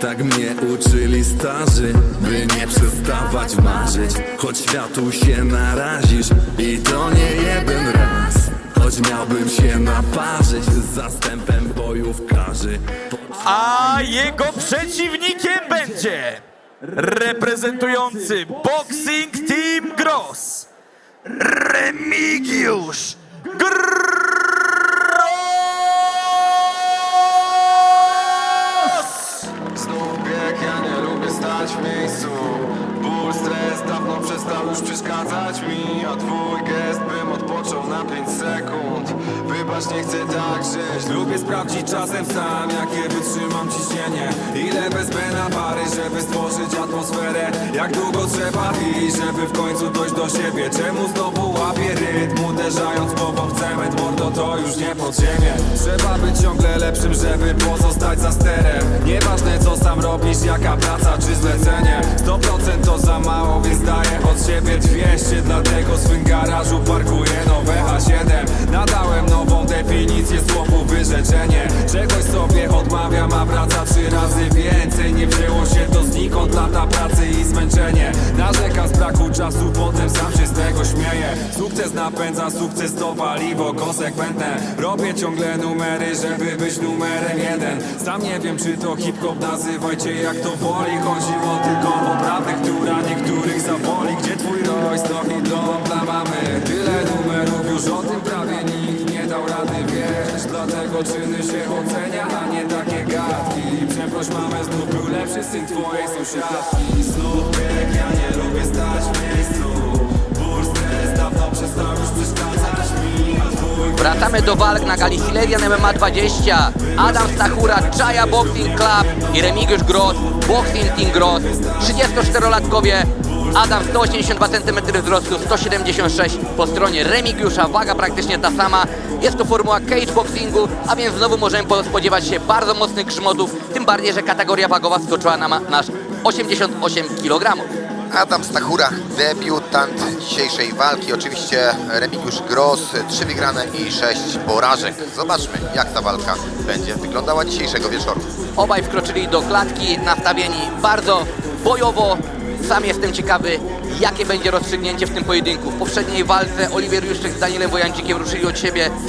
Tak mnie uczyli starzy, by nie przestawać marzyć. Choć światu się narazisz i to nie jeden raz, choć miałbym się naparzyć z zastępem bojówkarzy. A jego przeciwnikiem będzie reprezentujący Boxing Team Gross Remigiusz Gross! Znów bieg, ja nie lubię stać w miejscu. Ból, stres dawno przestał już przeszkadzać mi, a twój gest bym odpoczął na 5 sekund. Wybacz, nie chcę tak żyć. Lubię sprawdzić czasem sam, jakie wytrzymam ciśnienie. Ile wezmę na pary, żeby stworzyć atmosferę. Jak długo trzeba iść, żeby w końcu dojść do siebie. Czemu znowu łapię rytm, uderzając głową w cement? Mordo, to już nie podziemie. Trzeba być ciągle lepszym, żeby pozostać za sterem. Nieważne co sam robisz, jaka praca czy zlecenie. 100% to za mało, więc daję od siebie 200. Dlatego w swym garażu parkuję nowe A7. Nadałem nową definicję słowu wyżej. wyrzeczenie. Czegoś sobie odmawiam, a wraca 3 razy więcej. Nie wzięło się to znikąd, lata pracy i zmęczenie. Narzeka z braku czasu, potem sam się z tego śmieje. Sukces napędza, sukces to paliwo konsekwentne. Robię ciągle numery, żeby być numerem 1. Sam nie wiem, czy to hip-hop, nazywajcie jak to woli. Chodziło tylko o prawdę, która niektórych zaboli. Gdzie twój Royce, to dom dla mamy. Tyle numerów, już o tym prawie nikt nie dał rady, wiesz. Dlatego czyny się ocenia, a nie takie gadki. Przeproś mamę, znów był lepszy syn twojej sąsiadki. Znów bieg, ja nie lubię stać w miejscu. Ból, stres, dawno przestał już przeszkadzać mi. A twój... Wracamy do walk na gali Silesian MMA 20. Adam Stachura, Chaya Boxing Club i Remigiusz Gross, Boxing Team Gross. 34-latkowie. Adam 182 cm wzrostu, 176 po stronie Remigiusza, waga praktycznie ta sama. Jest to formuła cage boxingu, a więc znowu możemy spodziewać się bardzo mocnych grzmotów, tym bardziej, że kategoria wagowa skoczyła na nasz 88 kg. Adam Stachura, debiutant dzisiejszej walki. Oczywiście Remigiusz Gross, 3 wygrane i 6 porażek. Zobaczmy, jak ta walka będzie wyglądała dzisiejszego wieczoru. Obaj wkroczyli do klatki, nastawieni bardzo bojowo. Sam jestem ciekawy, jakie będzie rozstrzygnięcie w tym pojedynku. W poprzedniej walce Oliwier Juszczyk z Danielem Wojańczykiem ruszyli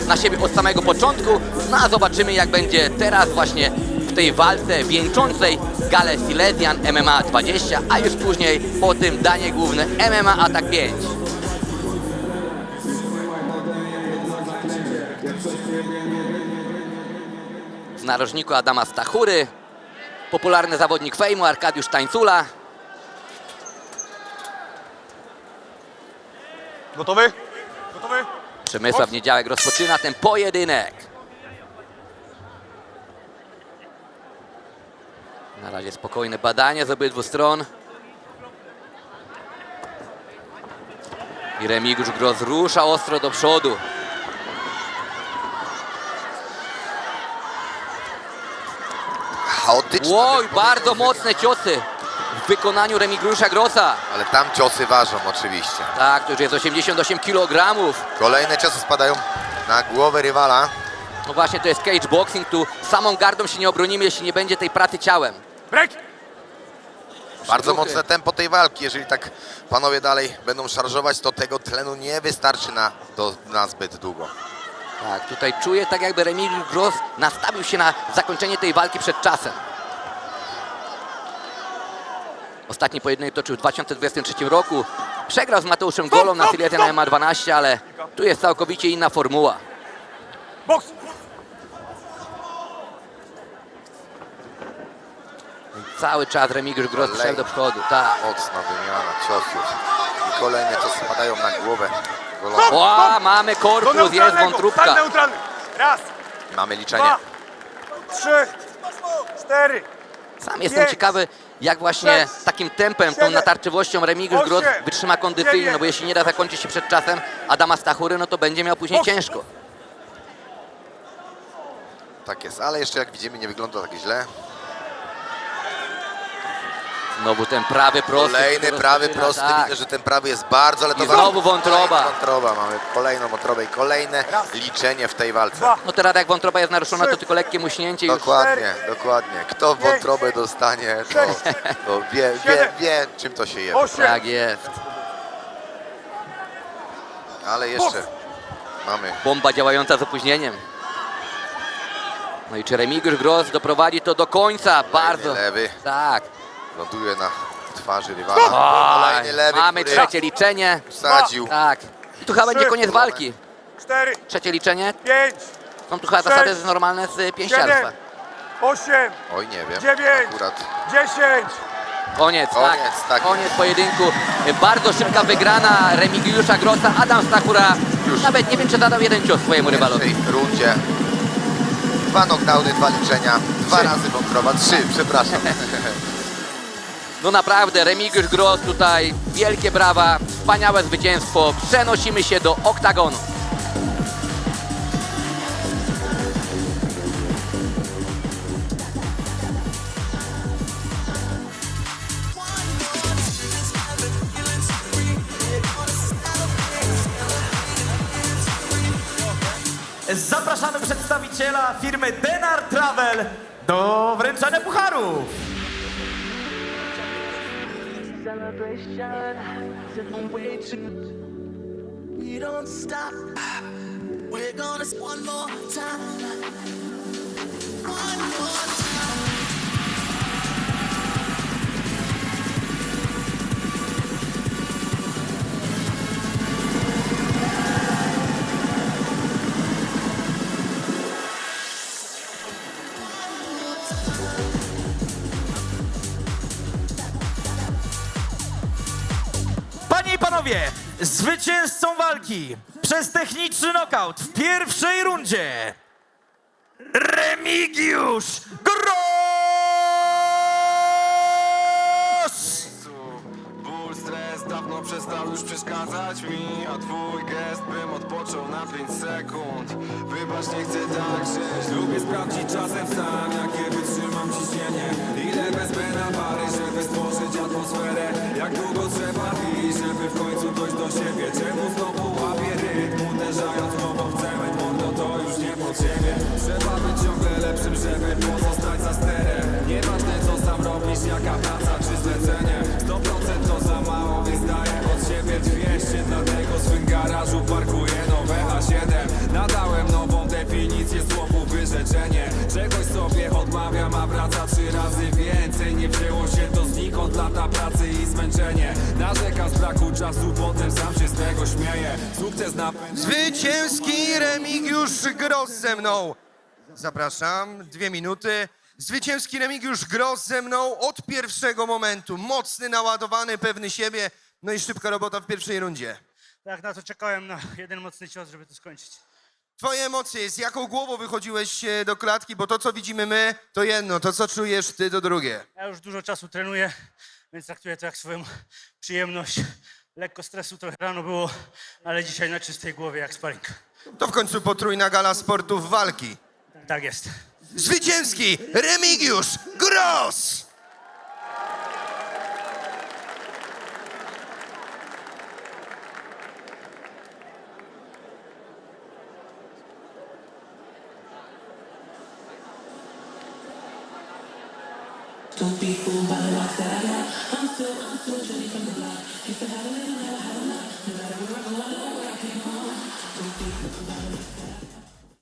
na siebie od samego początku. No a zobaczymy, jak będzie teraz właśnie w tej walce wieńczącej galę Silesian MMA 20, a już później po tym danie główne MMA Atak 5. W narożniku Adama Stachury popularny zawodnik Fejmu Arkadiusz Tańcula. Gotowy? Gotowy? Przemysław Niedziałek rozpoczyna ten pojedynek. Na razie spokojne badanie z obydwu stron. I Remigiusz Gross rusza ostro do przodu. Chaotyczna. Oj, bardzo mocne ciosy w wykonaniu Remigiusza Grossa. Ale tam ciosy ważą oczywiście. Tak, to już jest 88 kg. Kolejne ciosy spadają na głowę rywala. No właśnie, to jest cage boxing, tu samą gardą się nie obronimy, jeśli nie będzie tej pracy ciałem. Break! Bardzo Ruchy. mocne tempo tej walki. Jeżeli tak panowie dalej będą szarżować, to tego tlenu nie wystarczy na zbyt długo. Tak, tutaj czuję tak, jakby Remigiusz Gross nastawił się na zakończenie tej walki przed czasem. Ostatni pojedynek toczył w 2023 roku. Przegrał z Mateuszem Golą na Silesian MMA 12, ale tu jest całkowicie inna formuła. Boks! Cały czas Remigiusz Gross szedł do przodu. Tak. Mocna wymiana ciosów. I kolejne ciosy spadają na głowę. Ła, mamy korpus, jest wątróbka. neutralny. Raz, Mamy liczenie. 3, 4. Sam jestem ciekawy, jak właśnie takim tempem, tą natarczywością Remigiusz Gross wytrzyma kondycyjnie, no bo jeśli nie da zakończyć się przed czasem Adama Stachury, no to będzie miał później ciężko. Tak jest, ale jeszcze jak widzimy, nie wygląda tak źle. Znowu ten prawy prosty. Kolejny który prawy rozpoczyna, prosty. tak. Widzę, że ten prawy jest bardzo, ale to I znowu wątroba. Wątroba. Mamy kolejną wątrobę i kolejne liczenie w tej walce. No teraz jak wątroba jest naruszona, to tylko lekkie muśnięcie już. Dokładnie, dokładnie. Kto wątrobę dostanie, to wie, czym to się je. Tak jest. Ale jeszcze mamy. Bomba działająca z opóźnieniem. No i czy Remigiusz Gross doprowadzi to do końca? Bardzo. Lewy. Tak. Ląduje na twarzy rywala. Kolejny lewy, Mamy który trzecie liczenie. wsadził. Tak. I tu chyba będzie koniec walki. 4, Trzecie liczenie. 5, Są tu chyba zasady normalne z pięściarstwa. 8, Oj, nie wiem. 9, Akurat 10. Koniec, tak. tak. Koniec pojedynku. Bardzo szybka wygrana Remigiusza Grossa. Adam Stachura nawet nie wiem, czy zadał jeden cios swojemu w rywalowi. pierwszej rundzie 2 knockdowny, 2 liczenia, 2 razy wątroba, 3, przepraszam. No naprawdę, Remigiusz Gross tutaj, wielkie brawa, wspaniałe zwycięstwo. Przenosimy się do oktagonu. zapraszamy przedstawiciela firmy Denar Travel do wręczania pucharów. We don't stop. We're gonna one more time. One more time. Panie i panowie, zwycięzcą walki przez techniczny knockout w pierwszej rundzie Remigiusz Gross! Ból, stres dawno przestał już przeszkadzać mi, a twój gest bym odpoczął na 5 sekund. Wybacz, nie chcę tak żyć. Lubię sprawdzić czasem sam, jakie wytrzymam ciśnienie. Ile wezmę na pary, żeby stworzyć atmosferę. Jak długo trzeba iść, żeby w końcu dojść do siebie. Czemu znowu łapię rytm, uderzając głową w cement? Mordo, to już nie pod siebie. Trzeba być ciągle lepszym, żeby pozostać za sterem. Nieważne co sam robisz, jaka praca czy zlecenie. 100% to za mało, więc daję od siebie 200. Dlatego w swym garażu parkuję nowe A7. Nadałem nową definicję słowu wyrzeczenie. Czegoś sobie odmawiam, a wraca 3 razy więcej. Nie wzięło się to znikąd, lata pracy i zmęczenie. Narzekam z braku czasu, potem sam się z tego śmieję. Sukces na... Zwycięski Remigiusz Gross ze mną. Zapraszam, 2 minuty. Zwycięski Remigiusz Gross ze mną od pierwszego momentu. Mocny, naładowany, pewny siebie. No i szybka robota w pierwszej rundzie. Tak, na to czekałem, na jeden mocny cios, żeby to skończyć. Twoje emocje, z jaką głową wychodziłeś do klatki? Bo to, co widzimy my, to jedno. To, co czujesz ty, to drugie. Ja już dużo czasu trenuję, więc traktuję to jak swoją przyjemność. Lekko stresu trochę rano było, ale dzisiaj na czystej głowie jak sparring. To w końcu potrójna gala sportów walki. Tak jest. Zwycięski Remigiusz Gross! Don't be fooled by the love that I got. I'm still Jenny from the block. If I had a little, never had a lot. No matter where I go, I know where I came from. Don't be fooled by the love that I got.